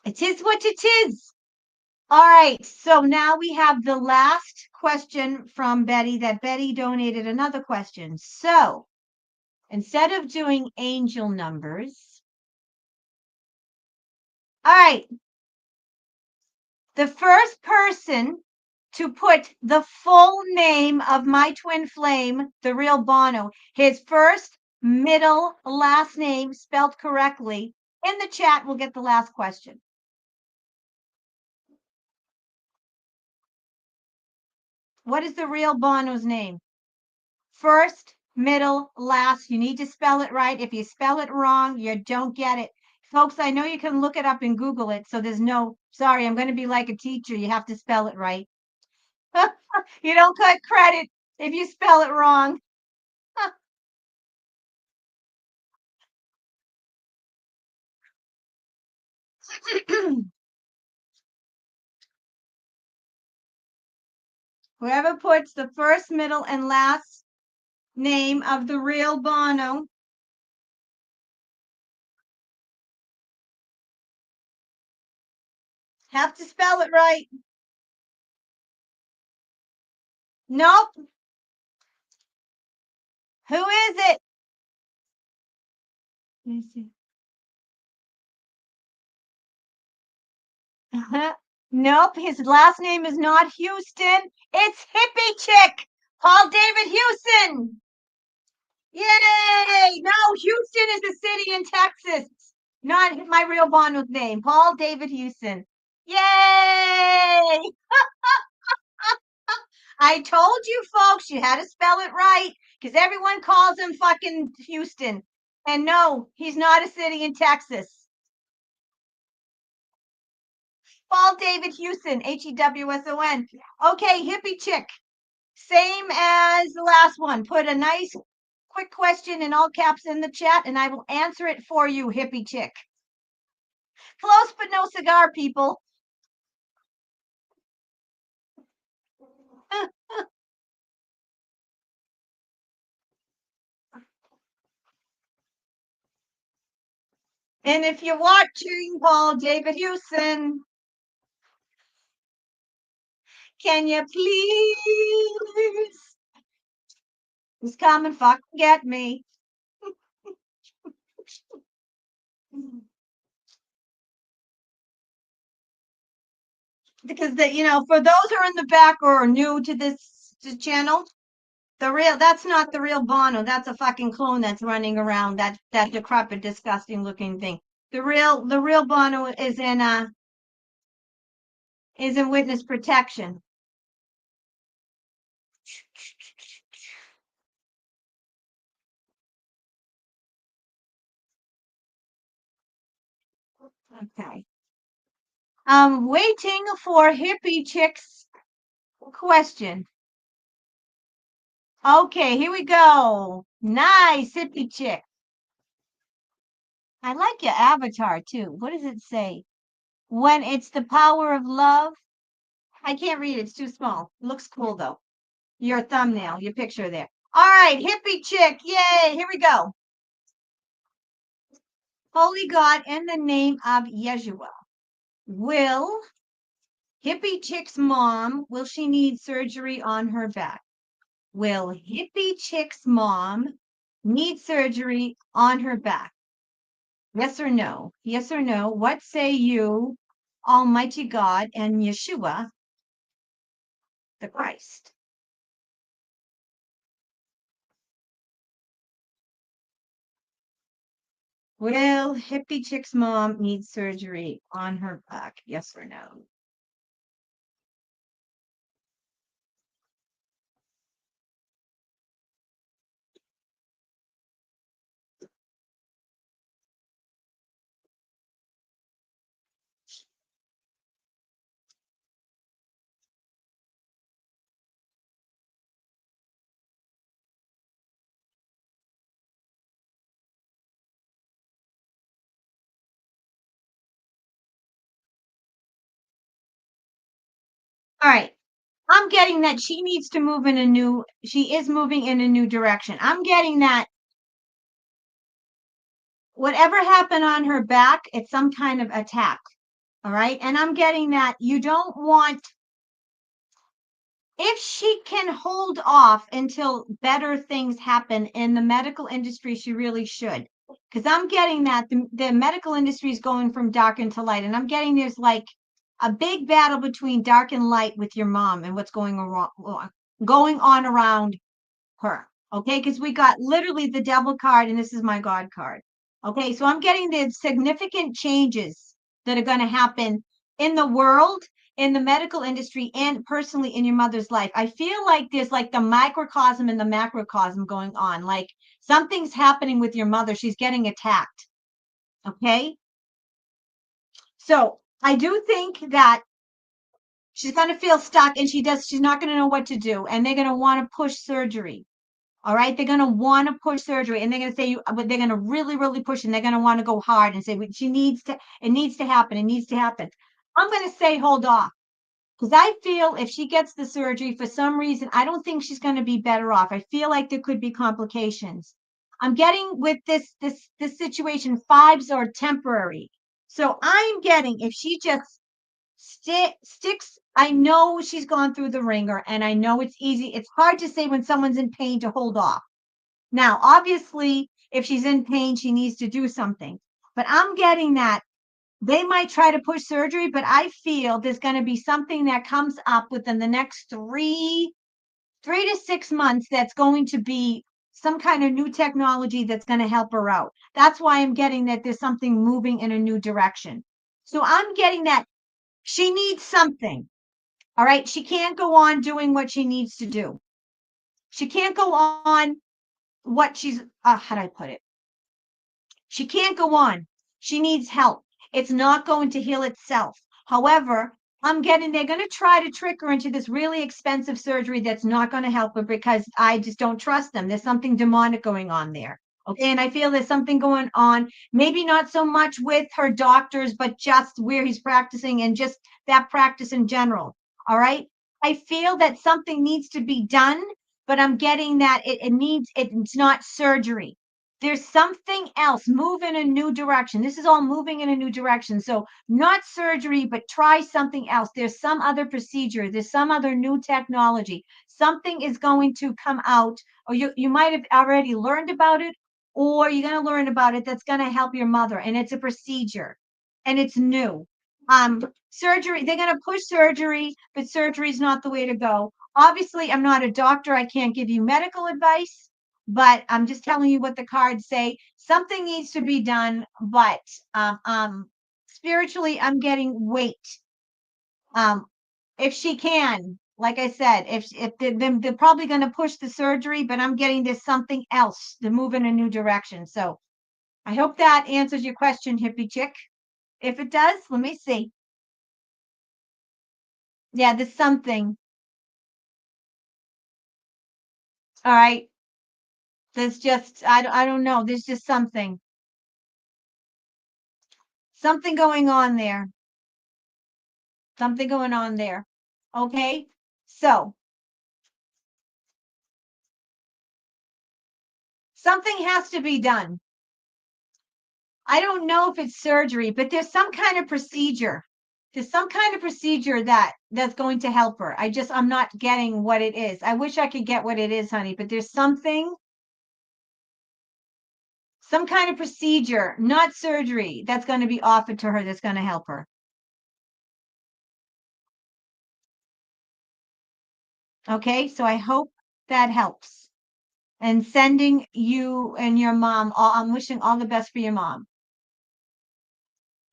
A: It is what it is. All right. So now we have the last question from Betty, that Betty donated another question. So instead of doing angel numbers, all right, the first person to put the full name of my twin flame, the real Bono, his first, middle, last name spelled correctly, in the chat, will get the last question. What is the real Bono's name? First, middle, last. You need to spell it right. If you spell it wrong, you don't get it. Folks, I know you can look it up and Google it, so there's no, sorry, I'm going to be like a teacher. You have to spell it right. You don't get credit if you spell it wrong. Whoever puts the first, middle, and last name of the real Bono have to spell it right. Nope. Who is it? Let me see. Nope, his last name is not Houston. It's Hippie Chick, Paul David Houston. Yay! No, Houston is a city in Texas, not my real Bono's name, Paul David Houston. Yay! I told you folks you had to spell it right because everyone calls him fucking Houston. And no, he's not a city in Texas. Paul David Houston, Hewson. Okay, Hippie Chick. Same as the last one. Put a nice quick question in all caps in the chat and I will answer it for you, Hippie Chick. Close but no cigar, people. And if you're watching Paul David Houston, can you please Just come and fucking get me. Because for those who are in the back or are new to this channel, that's not the real Bono. That's a fucking clone that's running around. That decrepit, disgusting looking thing. The real Bono is in witness protection. Okay. I'm waiting for hippie chick's question. Okay, here we go. Nice hippie chick. I like your avatar too. What does it say? When it's the power of love. I can't read it. It's too small. It looks cool though. Your thumbnail, your picture there. All right, hippie chick. Yay. Here we go. Holy God, in the name of Yeshua, will hippie chick's mom, will she need surgery on her back? Will hippie chick's mom need surgery on her back? Yes or no? Yes or no? What say you, Almighty God and Yeshua, the Christ? Will hippie chick's mom need surgery on her back? Yes or no? All right. I'm getting that she needs to move she is moving in a new direction. I'm getting that whatever happened on her back, it's some kind of attack. All right. And I'm getting that you don't want, if she can hold off until better things happen in the medical industry, she really should. Because I'm getting that the medical industry is going from dark into light. And I'm getting there's like a big battle between dark and light with your mom and what's going on around her. Okay, because we got literally the devil card and this is my God card. Okay, so I'm getting the significant changes that are going to happen in the world, in the medical industry, and personally in your mother's life. I feel like there's like the microcosm and the macrocosm going on. Like something's happening with your mother. She's getting attacked. Okay, so I do think that she's going to feel stuck and she's not going to know what to do. And they're going to want to push surgery. All right. They're going to want to push surgery and they're going to say, but they're going to really, really push and they're going to want to go hard and say, it needs to happen. It needs to happen. I'm going to say, hold off. Because I feel if she gets the surgery for some reason, I don't think she's going to be better off. I feel like there could be complications. I'm getting with this situation, fives are temporary. So I'm getting if she just sticks. I know she's gone through the ringer and I know it's easy. It's hard to say when someone's in pain to hold off. Now, obviously, if she's in pain, she needs to do something. But I'm getting that they might try to push surgery, but I feel there's going to be something that comes up within the next 3 to 6 months that's going to be some kind of new technology that's going to help her out. That's why I'm getting that there's something moving in a new direction. So I'm getting that she needs something. All right. She can't go on doing what she needs to do. She can't go on what how do I put it? She can't go on. She needs help. It's not going to heal itself. However, I'm getting they're going to try to trick her into this really expensive surgery that's not going to help her because I just don't trust them. There's something demonic going on there. Okay. And I feel there's something going on, maybe not so much with her doctors, but just where he's practicing and just that practice in general. All right. I feel that something needs to be done, but I'm getting that it's not surgery. There's something else. Move in a new direction. This is all moving in a new direction. So not surgery, but try something else. There's some other procedure. There's some other new technology. Something is going to come out, or you might have already learned about it, or you're going to learn about it that's going to help your mother. And it's a procedure and it's new. Surgery, they're going to push surgery, but surgery is not the way to go. Obviously, I'm not a doctor. I can't give you medical advice, but I'm just telling you what the cards say. Something needs to be done, but spiritually, I'm getting wait. If she can, like I said, if they're probably going to push the surgery, but I'm getting there's something else to move in a new direction. So I hope that answers your question, hippie chick. If it does, let me see. Yeah, there's something. All right. There's just I don't know. There's just something. Something going on there. Something going on there. Okay? So, something has to be done. I don't know if it's surgery, but there's some kind of procedure. There's some kind of procedure that's going to help her. I'm not getting what it is. I wish I could get what it is, honey, but there's something, some kind of procedure, not surgery, that's going to be offered to her that's going to help her. Okay? So I hope that helps. And sending you and your mom, I'm wishing all the best for your mom.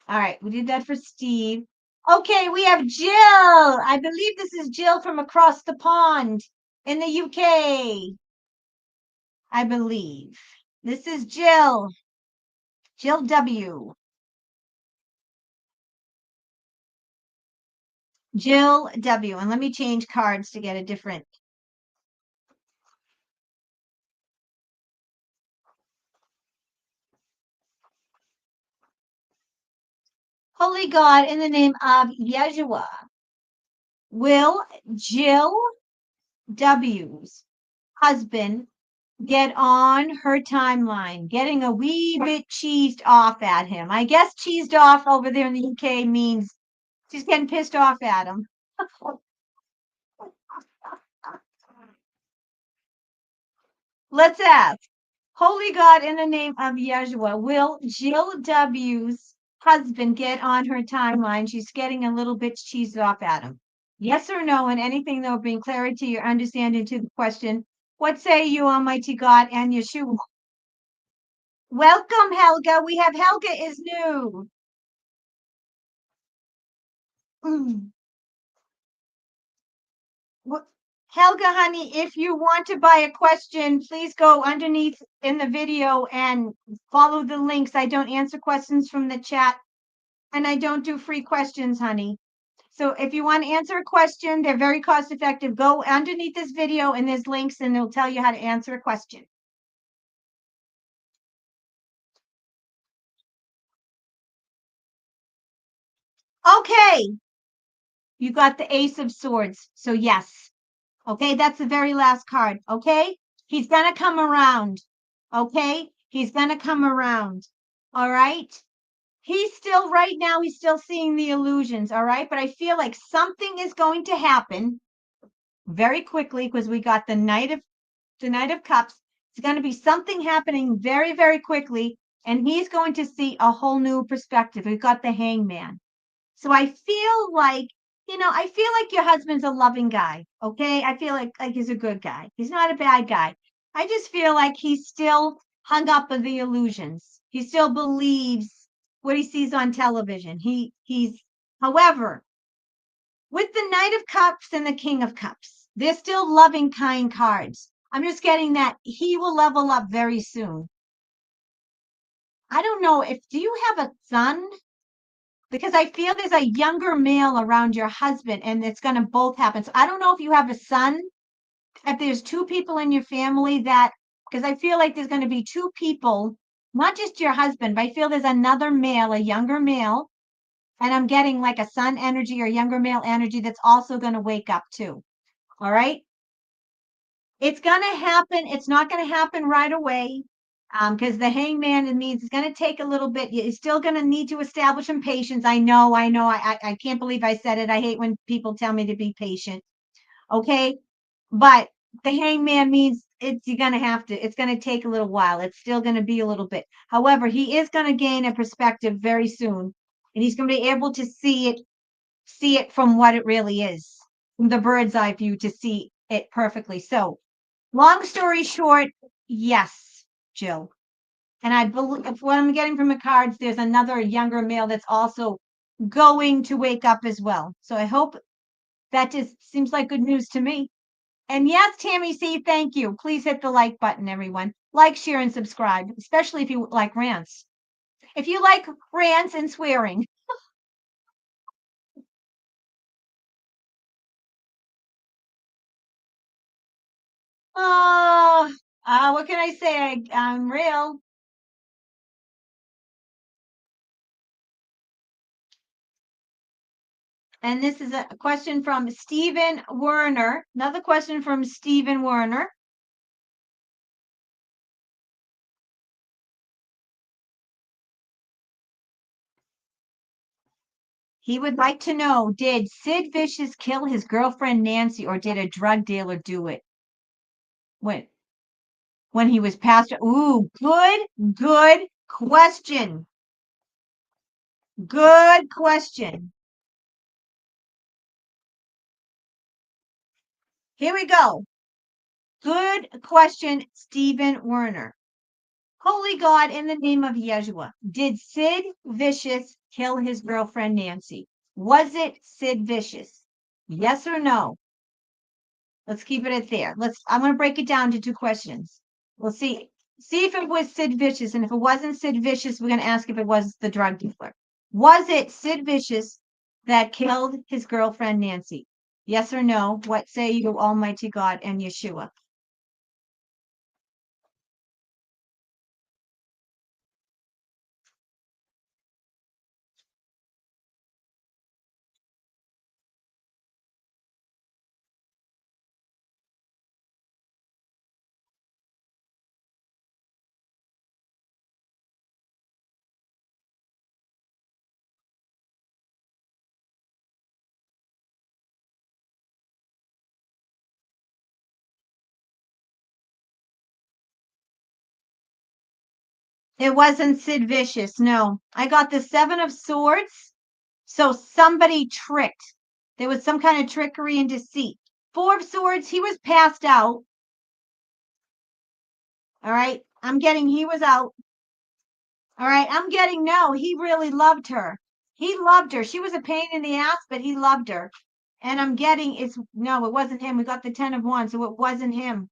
A: All right, we did that for Steve. Okay, we have Jill. I believe this is Jill from across the pond in the UK. I believe. This is Jill. Jill W. Jill W. And let me change cards to get a different. Holy God, in the name of Yeshua, will Jill W.'s husband get on her timeline, getting a wee bit cheesed off at him? I guess cheesed off over there in the UK means she's getting pissed off at him. Let's ask. Holy God, in the name of Yeshua, will Jill W.'s husband get on her timeline? She's getting a little bit cheesed off at him. Yes or no, and anything that will bring clarity to your understanding to the question, what say you, Almighty God and Yeshua? Welcome, Helga. We have Helga is new. Mm. Helga, honey, if you want to buy a question, please go underneath in the video and follow the links. I don't answer questions from the chat, and I don't do free questions, honey. So if you want to answer a question, they're very cost effective. Go underneath this video and there's links and it'll tell you how to answer a question. Okay. You got the Ace of Swords. So yes. Okay. That's the very last card. Okay. He's going to come around. Okay. He's going to come around. All right. He's still right now, he's still seeing the illusions. All right. But I feel like something is going to happen very quickly because we got the Knight of Cups. It's going to be something happening very, very quickly. And he's going to see a whole new perspective. We've got the Hangman. So I feel like, I feel like your husband's a loving guy. Okay. I feel like he's a good guy. He's not a bad guy. I just feel like he's still hung up on the illusions. He still believes what he sees on television. However, with the Knight of Cups and the King of Cups, they're still loving, kind cards. I'm just getting that he will level up very soon. I don't know do you have a son? Because I feel there's a younger male around your husband and it's going to both happen. So I don't know if you have a son, if there's two people in your family because I feel like there's going to be two people, not just your husband, but I feel there's another male, a younger male, and I'm getting like a son energy or younger male energy that's also going to wake up too. All right. It's going to happen. It's not going to happen right away. Because the hangman, it means it's going to take a little bit. You're still going to need to establish some patience. I know. I can't believe I said it. I hate when people tell me to be patient. Okay. But the hangman means you're going to have to, it's going to take a little while. It's still going to be a little bit. However, he is going to gain a perspective very soon, and he's going to be able to see it from what it really is, from the bird's eye view, to see it perfectly. So, long story short, yes, Jill. And I believe if what I'm getting from the cards, there's another younger male that's also going to wake up as well. So I hope that just seems like good news to me. And yes, Tammy C, thank you. Please hit the like button, everyone. Like, share, and subscribe, especially if you like rants. If you like rants and swearing. Oh, what can I say? I'm real. And this is a question from Stephen Werner. Another question from Stephen Werner. He would like to know, did Sid Vicious kill his girlfriend Nancy, or did a drug dealer do it when when he was passed? Ooh, good question. Good question. Here we go. Good question, Stephen Werner. Holy God, in the name of Yeshua, did Sid Vicious kill his girlfriend Nancy? Was it Sid Vicious? Yes or no? Let's keep it at there. I'm going to break it down to two questions. We'll see if it was Sid Vicious, and if it wasn't Sid Vicious, we're going to ask if it was the drug dealer. Was it Sid Vicious that killed his girlfriend Nancy? Yes or no? What say you, Almighty God and Yeshua? It wasn't Sid Vicious. No, I got the Seven of Swords. So somebody tricked. There was some kind of trickery and deceit. Four of Swords, he was passed out. All right. I'm getting he was out. All right. I'm getting no. He really loved her. He loved her. She was a pain in the ass, but he loved her. And I'm getting it's no, it wasn't him. We got the 10 of Wands, so it wasn't him.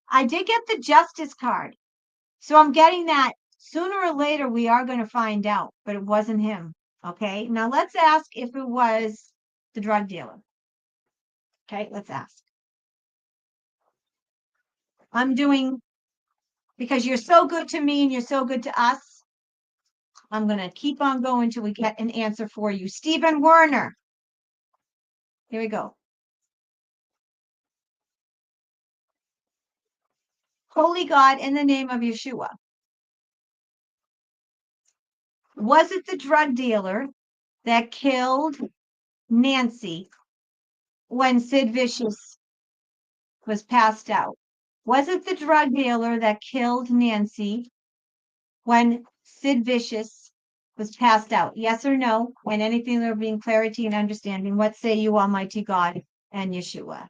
A: I did get the Justice card. So I'm getting that sooner or later we are going to find out, but it wasn't him. Okay. Now let's ask if it was the drug dealer. Okay. Let's ask. I'm doing, because you're so good to me and you're so good to us, I'm going to keep on going till we get an answer for you. Stephen Werner. Here we go. Holy God, in the name of Yeshua. Was it the drug dealer that killed Nancy when Sid Vicious was passed out? Was it the drug dealer that killed Nancy when Sid Vicious was passed out? Yes or no? And anything there being clarity and understanding. What say you, Almighty God and Yeshua?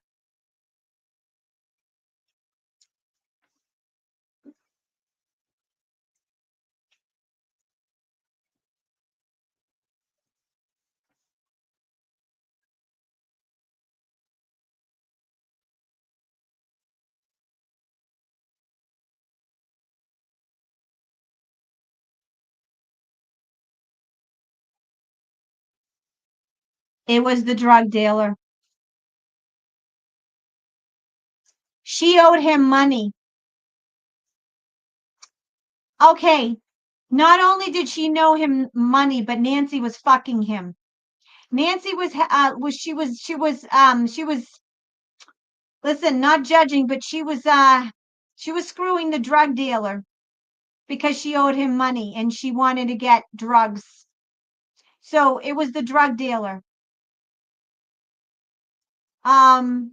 A: It was the drug dealer. She owed him money. Okay. Not only did she know him money, but Nancy was fucking him. Nancy was, listen, not judging, but she was She was screwing the drug dealer because she owed him money and she wanted to get drugs. So it was the drug dealer. And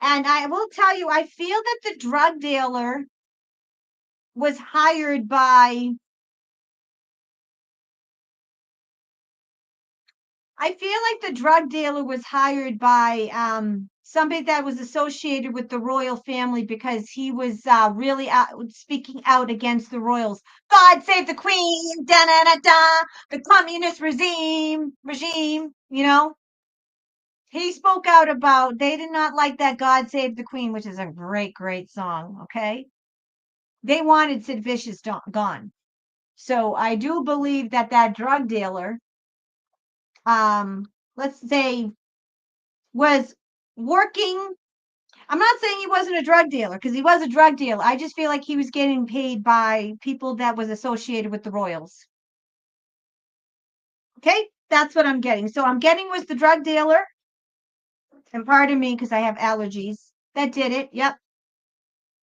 A: I will tell you, I feel that the drug dealer was hired by, I feel like the drug dealer was hired by somebody that was associated with the royal family because he was really speaking out against the royals. God save the queen, da da da da, the communist regime, you know. He spoke out about, they did not like that God Save the Queen, which is a great, great song. Okay. They wanted Sid Vicious gone. So I do believe that that drug dealer, let's say, was working. I'm not saying he wasn't a drug dealer because he was a drug dealer. I just feel like he was getting paid by people that was associated with the royals. Okay. That's what I'm getting. So I'm getting was the drug dealer. And pardon me because I have allergies. That did it. Yep.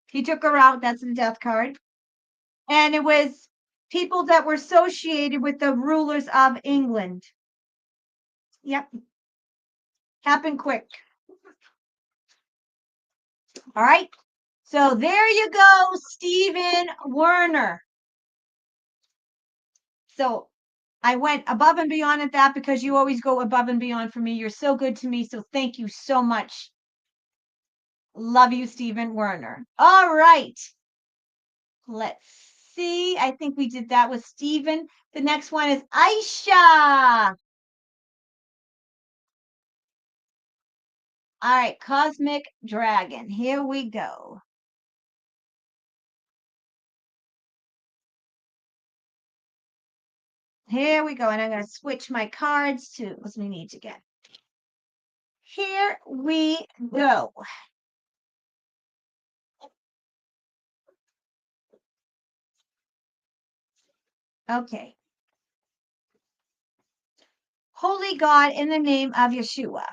A: He took her out. That's the death card. And it was people that were associated with the rulers of England. Yep. Happened quick. All right. So there you go, Stephen Werner. So I went above and beyond at that because you always go above and beyond for me. You're so good to me. So thank you so much. Love you, Stephen Werner. All right. Let's see. I think we did that with Stephen. The next one is Aisha. All right, Cosmic Dragon. Here we go. Here we go. And I'm going to switch my cards to what we need to get. Here we go. Okay. Holy God, in the name of Yeshua.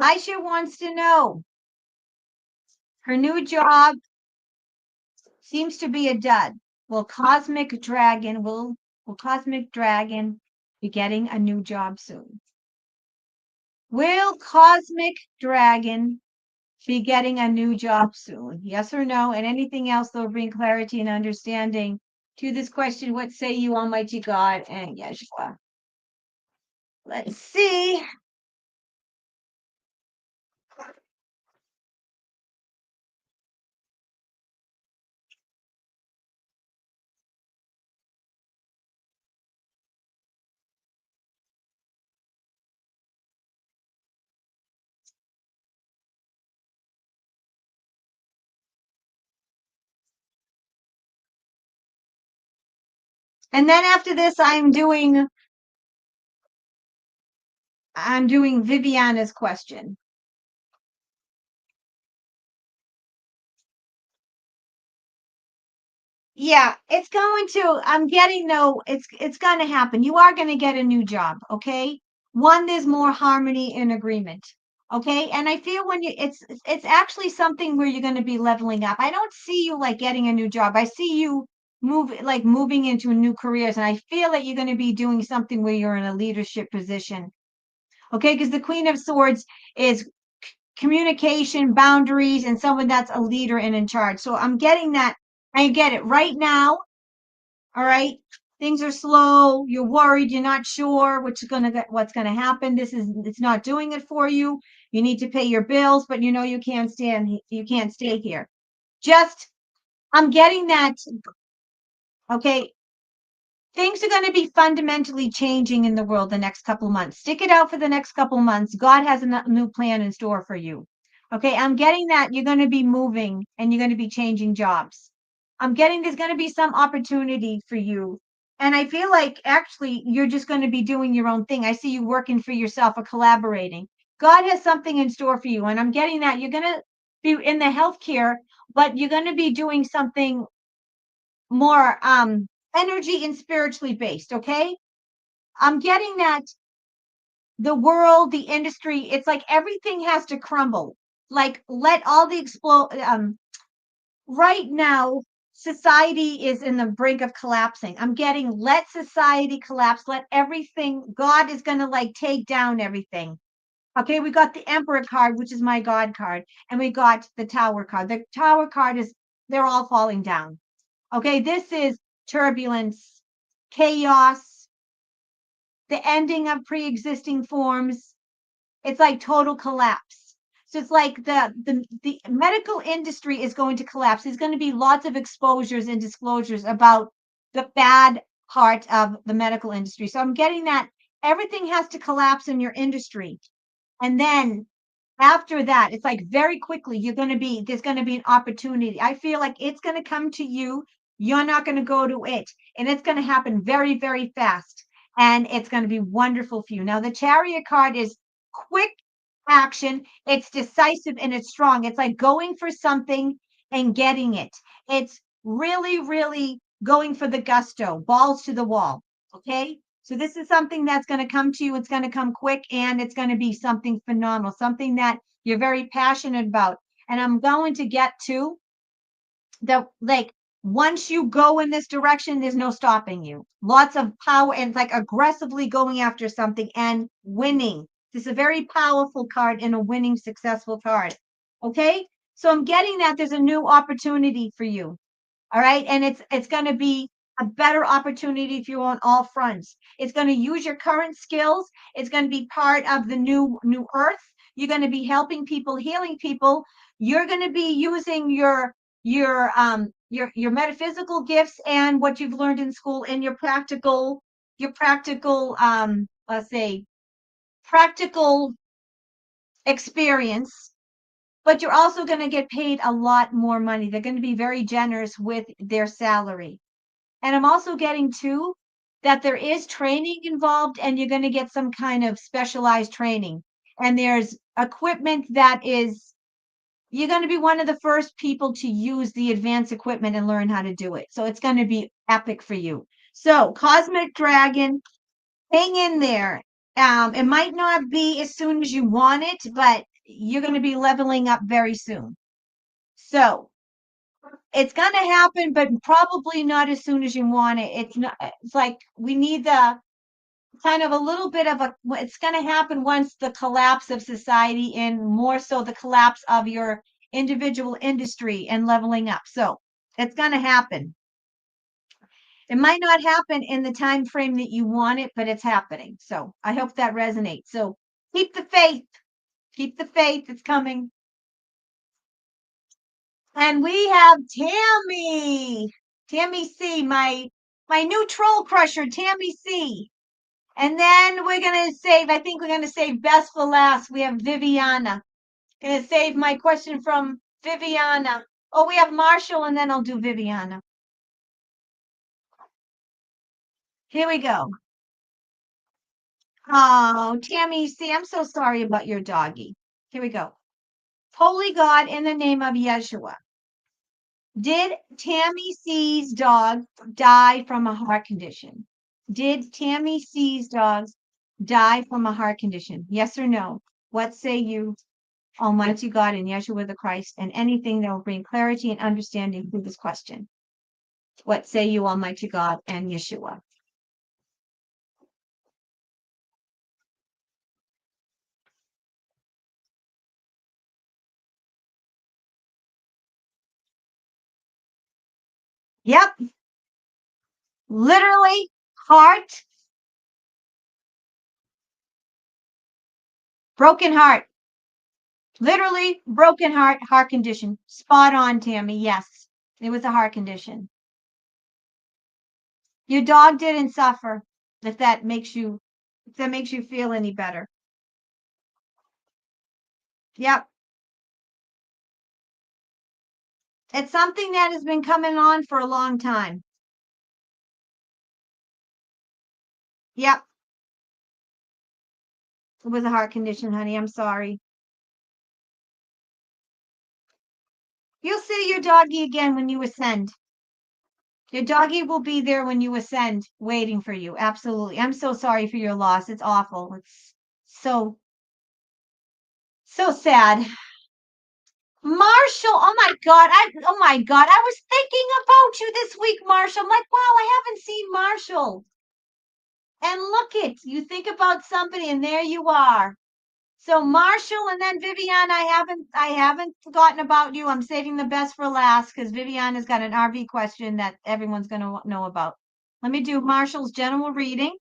A: Aisha wants to know. Her new job seems to be a dud. Will Cosmic Dragon be getting a new job soon? Will Cosmic Dragon be getting a new job soon? Yes or no? And anything else that will bring clarity and understanding to this question. What say you, Almighty God and Yeshua? Let's see. And then after this, I'm doing Viviana's question. Yeah, I'm getting no, it's going to happen. You are going to get a new job, okay? One, there's more harmony and agreement. Okay? And I feel when it's actually something where you're going to be leveling up. I don't see you like getting a new job. I see you moving into new careers, and I feel that you're going to be doing something where you're in a leadership position. Okay? Because the Queen of Swords is communication, boundaries, and someone that's a leader and in charge. So I'm getting that. I get it right now. All right. Things are slow. You're worried. You're not sure what's going to happen. It's not doing it for you. You need to pay your bills, but you know you can't stay here. Just, I'm getting that. Okay. Things are going to be fundamentally changing in the world the next couple of months. Stick it out for the next couple of months. God has a new plan in store for you. Okay. I'm getting that you're going to be moving and you're going to be changing jobs. I'm getting there's going to be some opportunity for you. And I feel like actually you're just going to be doing your own thing. I see you working for yourself or collaborating. God has something in store for you. And I'm getting that you're going to be in the healthcare, but you're going to be doing something more energy and spiritually based. Okay. I'm getting that the world, the industry, it's like everything has to crumble. like let all the right now society is in the brink of collapsing. I'm getting let society collapse, let everything, God is going to like take down everything. Okay, we got the Emperor card, which is my God card, and we got the Tower card. The Tower card is they're all falling down. Okay, this is turbulence, chaos, the ending of pre-existing forms. It's like total collapse. So it's like the medical industry is going to collapse. There's going to be lots of exposures and disclosures about the bad part of the medical industry. So I'm getting that everything has to collapse in your industry. And then after that, it's like very quickly, there's going to be an opportunity. I feel like it's going to come to you. You're not going to go to it. And it's going to happen very, very fast. And it's going to be wonderful for you. Now, the Chariot card is quick action. It's decisive and it's strong. It's like going for something and getting it. It's really, really going for the gusto, balls to the wall. Okay. So this is something that's going to come to you. It's going to come quick and it's going to be something phenomenal, something that you're very passionate about. And I'm going to get to the like once you go in this direction, there's no stopping you. Lots of power and it's like aggressively going after something and winning. This is a very powerful card and a winning, successful card. Okay. So I'm getting that there's a new opportunity for you. All right. And it's going to be a better opportunity for you on all fronts. It's going to use your current skills. It's going to be part of the new earth. You're going to be helping people, healing people. You're going to be using your metaphysical gifts and what you've learned in school and your practical let's say practical experience, but you're also going to get paid a lot more money. They're going to be very generous with their salary. And I'm also getting too that there is training involved and you're going to get some kind of specialized training. And there's equipment that is, you're going to be one of the first people to use the advanced equipment and learn how to do it. So it's going to be epic for you. So, Cosmic Dragon, hang in there. It might not be as soon as you want it, but you're going to be leveling up very soon. So, it's going to happen, but probably not as soon as you want it. It's like we need the kind of a little bit of it's going to happen once the collapse of society and more so the collapse of your individual industry and leveling up. So it's going to happen. It might not happen in the time frame that you want it, but it's happening. So I hope that resonates. So keep the faith. Keep the faith. It's coming. And we have Tammy C, my new troll crusher, Tammy C. And then we're gonna save, I think we're gonna save best for last. We have Viviana. Gonna save my question from Viviana. Oh, we have Marshall, and then I'll do Viviana. Here we go. Oh, Tammy C, I'm so sorry about your doggy. Here we go. Holy God, in the name of Yeshua. Did Tammy C's dog die from a heart condition? Did Tammy C's dog die from a heart condition? Yes or no? What say you, Almighty God and Yeshua the Christ, and anything that will bring clarity and understanding to this question? What say you, Almighty God and Yeshua? Yep, literally heart, broken heart. Literally broken heart condition. Spot on, Tammy. Yes, it was a heart condition. Your dog didn't suffer. If that makes you feel any better. Yep. It's something that has been coming on for a long time. Yep. It was a heart condition, honey. I'm sorry. You'll see your doggy again when you ascend. Your doggy will be there when you ascend, waiting for you. Absolutely. I'm so sorry for your loss. It's awful. It's so sad. Marshall, oh my God, I was thinking about you this week, Marshall. I'm like, wow, I haven't seen Marshall. And look it, you think about somebody and there you are. So Marshall and then Vivian, I haven't forgotten about you. I'm saving the best for last because Vivian has got an RV question that everyone's going to know about. Let me do Marshall's general reading.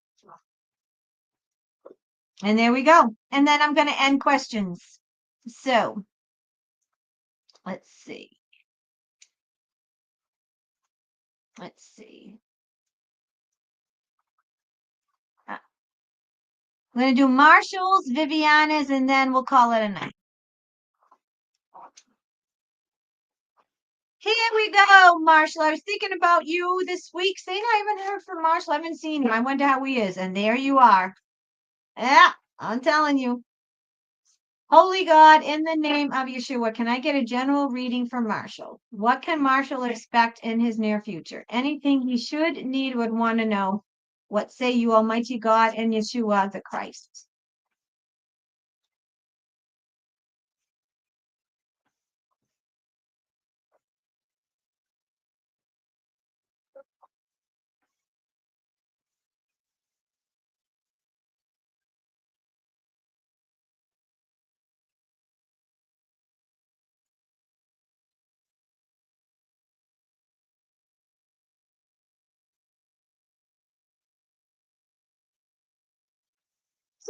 A: And there we go. And then I'm going to end questions. So let's see. Let's see. I'm going to do Marshall's, Viviana's, and then we'll call it a night. Here we go, Marshall. I was thinking about you this week, saying I haven't heard from Marshall. I haven't seen him. I wonder how he is. And there you are. Yeah, I'm telling you. Holy God, in the name of Yeshua, can I get a general reading from Marshall? What can Marshall expect in his near future? Anything he should, need, would want to know. What say you, Almighty God and Yeshua the Christ?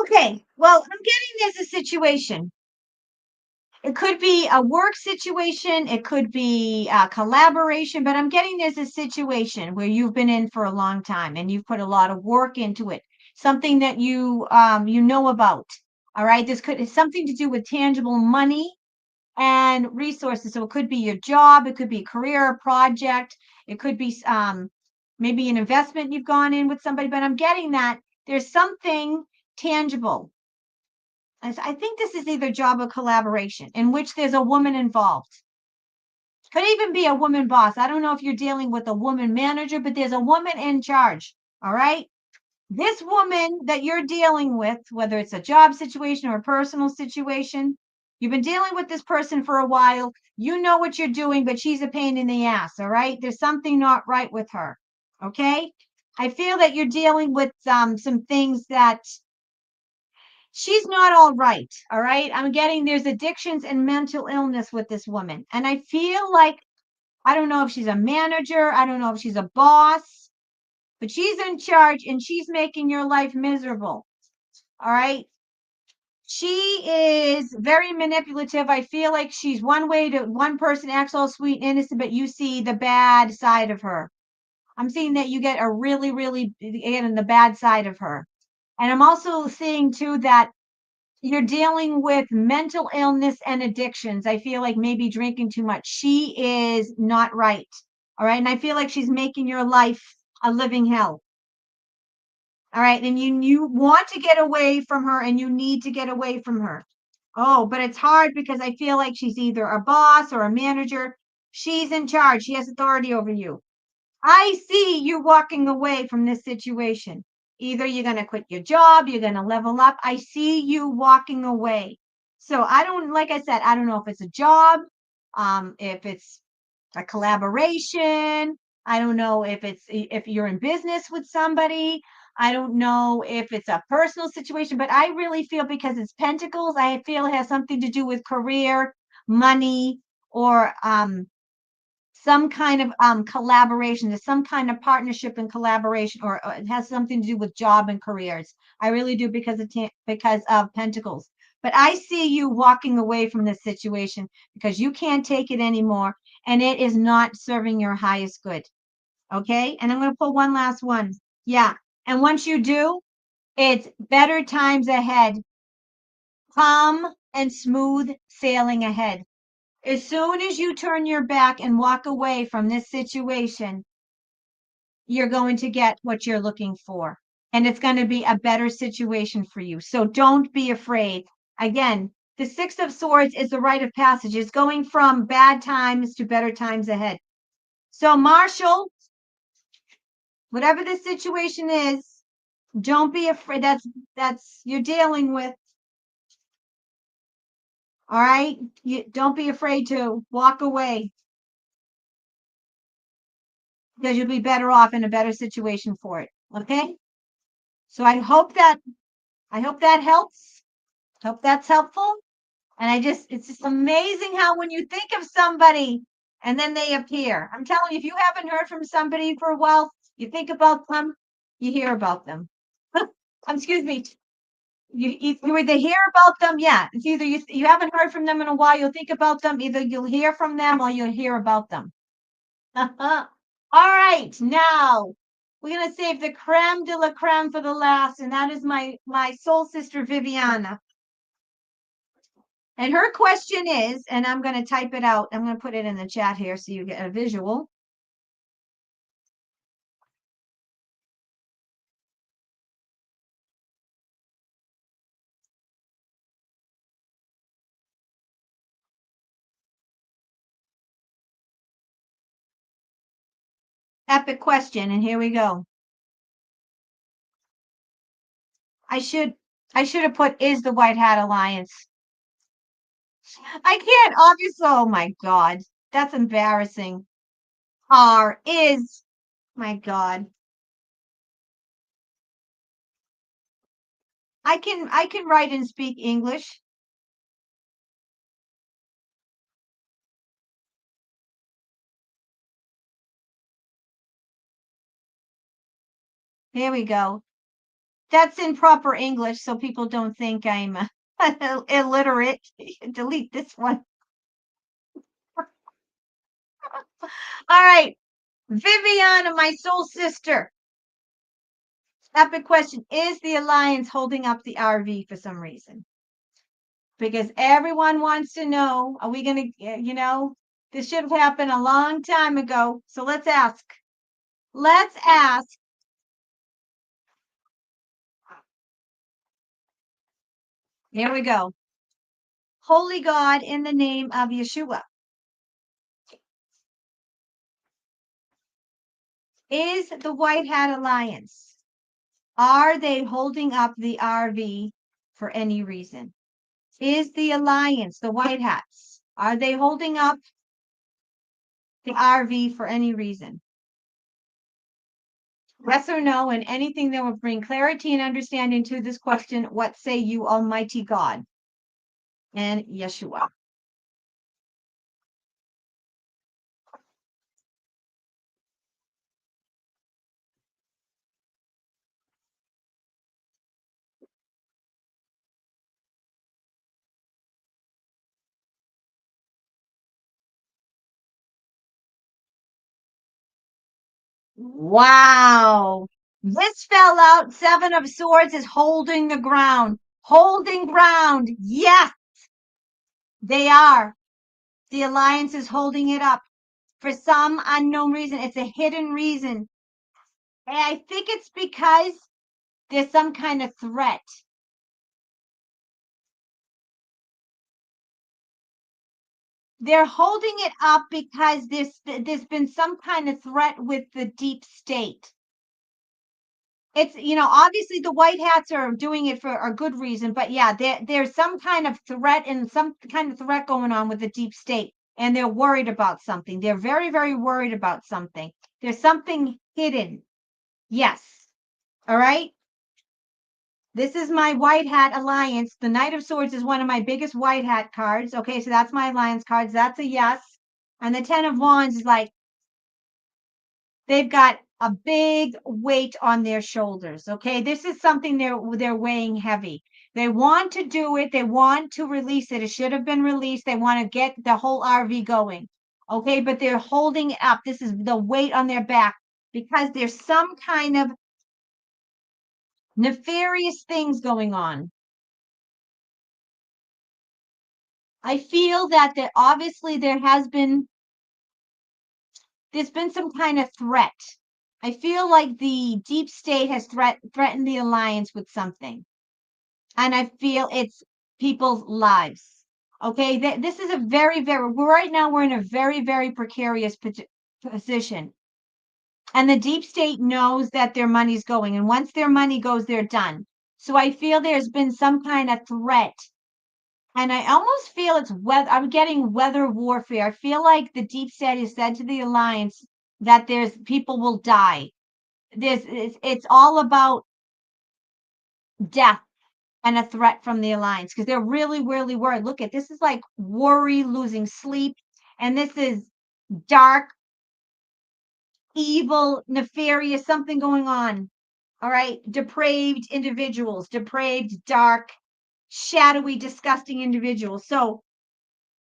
A: Okay, well, I'm getting there's a situation. It could be a work situation, it could be a collaboration, but I'm getting there's a situation where you've been in for a long time and you've put a lot of work into it. Something that you know about. All right, this could it's something to do with tangible money and resources. So it could be your job, it could be a career, a project, it could be maybe an investment you've gone in with somebody, but I'm getting that there's something tangible. I think this is either job or collaboration in which there's a woman involved. Could even be a woman boss. I don't know if you're dealing with a woman manager, but there's a woman in charge. All right. This woman that you're dealing with, whether it's a job situation or a personal situation, you've been dealing with this person for a while. You know what you're doing, but she's a pain in the ass. All right. There's something not right with her. Okay. I feel that you're dealing with some things that she's not all right. All right. I'm getting there's addictions and mental illness with this woman. And I feel like I don't know if she's a manager, I don't know if she's a boss, but she's in charge and she's making your life miserable. All right. She is very manipulative. I feel like she's one person acts all sweet and innocent, but you see the bad side of her. I'm seeing that you get a really, again, the bad side of her. And I'm also seeing too that you're dealing with mental illness and addictions. I feel like maybe drinking too much. She is not right. All right. And I feel like she's making your life a living hell. All right. And you want to get away from her and you need to get away from her. Oh, but it's hard because I feel like she's either a boss or a manager. She's in charge. She has authority over you. I see you walking away from this situation. Either you're going to quit your job, you're going to level up. I see you walking away. So I don't, like I said, I don't know if it's a job, if it's a collaboration. I don't know if you're in business with somebody. I don't know if it's a personal situation, but I really feel because it's pentacles, I feel it has something to do with career, money, or some kind of collaboration, there's some kind of partnership and collaboration, or it has something to do with job and careers. I really do because of pentacles. But I see you walking away from this situation because you can't take it anymore and it is not serving your highest good. Okay? And I'm going to pull one last one. Yeah. And once you do, it's better times ahead. Calm and smooth sailing ahead. As soon as you turn your back and walk away from this situation, you're going to get what you're looking for. And it's going to be a better situation for you. So don't be afraid. Again, the Six of Swords is the rite of passage. It's going from bad times to better times ahead. So, Marshall, whatever the situation is, don't be afraid. That's you're dealing with. All right? You don't be afraid to walk away because you'll be better off in a better situation for it. Okay? So I hope that helps. Hope that's helpful. And it's just amazing how when you think of somebody and then they appear. I'm telling you, if you haven't heard from somebody for a while, you think about them, you hear about them. Excuse me. You either hear about them, yeah. It's either you haven't heard from them in a while, you'll think about them, either you'll hear from them or you'll hear about them. All right, now we're gonna save the creme de la creme for the last, and that is my soul sister Viviana. And her question is, and I'm going to type it out. I'm going to put it in the chat here so you get a visual. Epic question, and here we go. I should have put is the White Hat Alliance. I can't obviously. Oh my God, that's embarrassing. Is my God. I can write and speak English. Here we go. That's in proper English, so people don't think I'm illiterate. Delete this one. All right, Viviana, my soul sister. Epic question. Is the Alliance holding up the RV for some reason? Because everyone wants to know, are we going to, this should have happened a long time ago. So let's ask. Let's ask. Here we go. Holy God, in the name of Yeshua. Is the White Hat Alliance, are they holding up the RV for any reason? Is the Alliance, the White Hats, are they holding up the RV for any reason? Yes or no, and anything that will bring clarity and understanding to this question, what say you, Almighty God and Yeshua? Wow. This fell out. Seven of Swords is holding the ground. Holding ground. Yes, they are. The Alliance is holding it up for some unknown reason. It's a hidden reason. And I think it's because there's some kind of threat. They're holding it up because there's been some kind of threat with the deep state. It's, obviously the white hats are doing it for a good reason, but yeah, there's some kind of threat and some kind of threat going on with the deep state, and they're worried about something. They're very, very worried about something. There's something hidden. Yes. All right. This is my White Hat Alliance. The Knight of Swords is one of my biggest White Hat cards. Okay, so that's my Alliance cards. That's a yes. And the Ten of Wands is like, they've got a big weight on their shoulders. Okay, this is something they're weighing heavy. They want to do it. They want to release it. It should have been released. They want to get the whole RV going. Okay, but they're holding it up. This is the weight on their back because there's some kind of nefarious things going on. I feel that obviously there's been some kind of threat. I feel like the deep state has threatened the Alliance with something. And I feel it's people's lives. Okay, this is a very, very, right now we're in a very, very precarious position. And the deep state knows that their money's going. And once their money goes, they're done. So I feel there's been some kind of threat And I almost feel it's weather. I'm getting weather warfare. I feel like the deep state has said to the alliance that there's people will die. It's all about death and a threat from the alliance because they're really, really worried. Look at this is like worry, losing sleep, and this is dark, evil, nefarious, something going on. All right, depraved individuals, depraved, dark, shadowy, disgusting individuals. So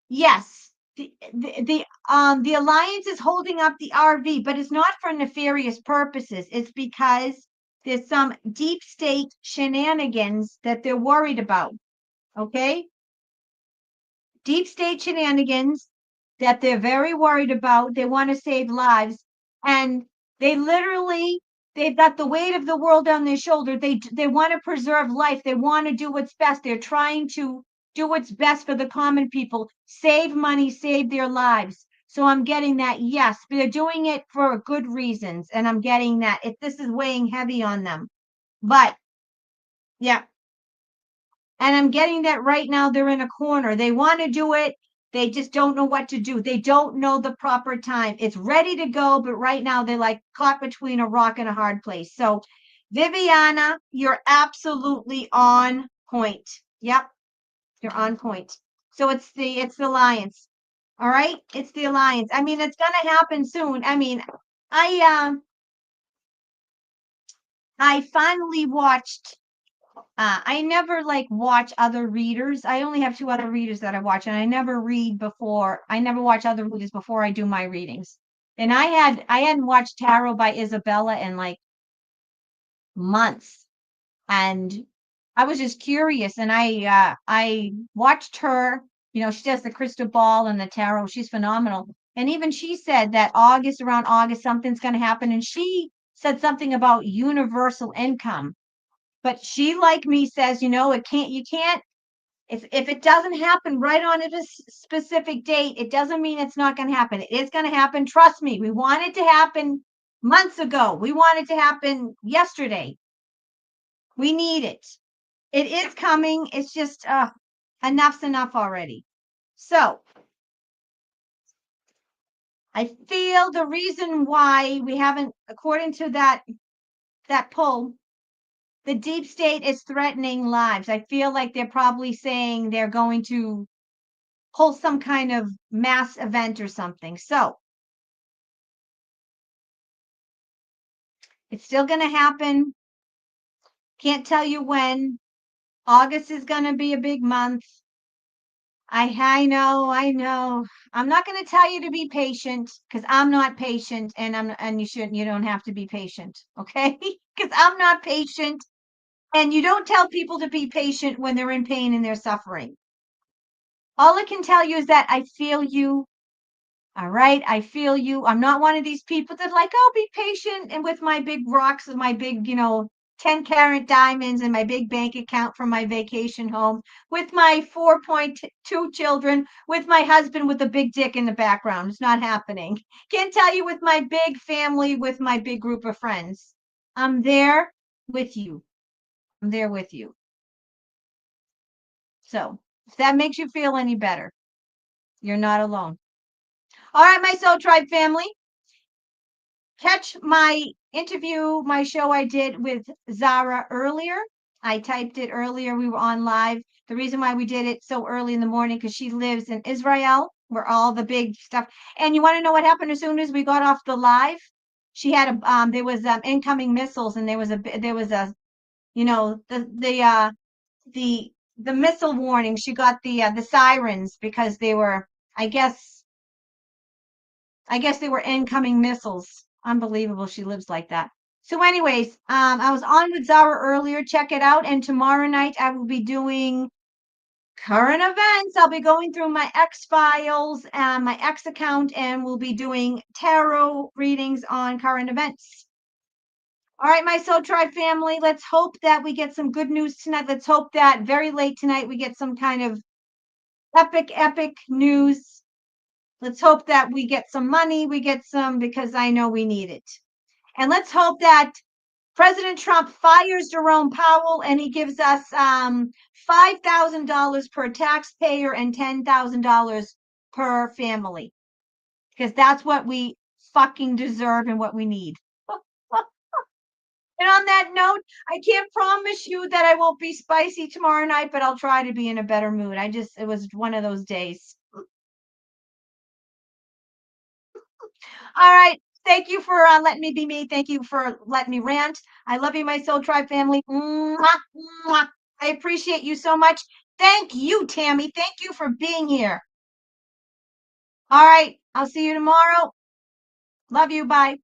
A: yes, the alliance is holding up the RV, but it's not for nefarious purposes. It's because there's some deep state shenanigans that they're worried about. Okay, deep state shenanigans that they're very worried about. They want to save lives, and they literally they've got the weight of the world on their shoulder. They want to preserve life. They want to do what's best. They're trying to do what's best for the common people, save money, save their lives. So I'm getting that, yes, but they're doing it for good reasons, and I'm getting that if this is weighing heavy on them. But yeah, and I'm getting that right now they're in a corner. They want to do it. They just don't know what to do. They don't know the proper time. It's ready to go, but right now they're like caught between a rock and a hard place. So, Viviana, you're absolutely on point. Yep, you're on point. So it's the alliance. All right? It's the alliance. I mean, it's going to happen soon. I mean, I I finally watched I never like watch other readers. I only have two other readers that I watch, and I never read before. I never watch other readers before I do my readings. And I hadn't watched Tarot by Isabella in like months, and I was just curious, and I watched her. You know, she does the crystal ball and the tarot. She's phenomenal. And even she said that around August, something's going to happen, and she said something about universal income, but she, like me, says, you can't, if it doesn't happen right on at a specific date, it doesn't mean it's not going to happen. It is going to happen. Trust me. We want it to happen months ago. We want it to happen yesterday. We need it. It is coming. It's just, enough's enough already. So I feel the reason why we haven't, according to that poll, the deep state is threatening lives. I feel like they're probably saying they're going to hold some kind of mass event or something. So it's still going to happen. Can't tell you when. August is going to be a big month. I know, I know. I'm not going to tell you to be patient because I'm not patient, and you don't have to be patient, okay? Because I'm not patient, and you don't tell people to be patient when they're in pain and they're suffering. All I can tell you is that I feel you. All right, I feel you. I'm not one of these people that like, oh, be patient and with my big rocks and my big, 10-carat diamonds and my big bank account from my vacation home, with my 4.2 children, with my husband with a big dick in the background. It's not happening. Can't tell you with my big family, with my big group of friends. I'm there with you. I'm there with you. So, if that makes you feel any better, you're not alone. All right, my Soul Tribe family. Catch my interview, my show I did with Zara earlier. I typed it earlier. We were on live. The reason why we did it so early in the morning because she lives in Israel, where all the big stuff. And you want to know what happened as soon as we got off the live? She had there was incoming missiles, and there was a the the missile warning. She got the sirens because they were, I guess they were incoming missiles. Unbelievable. She lives like that. So, anyways, I was on with Zara earlier. Check it out. And tomorrow night I will be doing current events. I'll be going through my X files and my X account, and we'll be doing tarot readings on current events. All right, my Soul Tribe family. Let's hope that we get some good news tonight. Let's hope that very late tonight we get some kind of epic news. Let's hope that we get some money. We get some because I know we need it. And let's hope that President Trump fires Jerome Powell and he gives us $5,000 per taxpayer and $10,000 per family because that's what we fucking deserve and what we need. And on that note, I can't promise you that I won't be spicy tomorrow night, but I'll try to be in a better mood. It was one of those days. All right. Thank you for letting me be me. Thank you for letting me rant. I love you, my Soul Tribe family. Mwah, mwah. I appreciate you so much. Thank you, Tammy. Thank you for being here. All right. I'll see you tomorrow. Love you. Bye.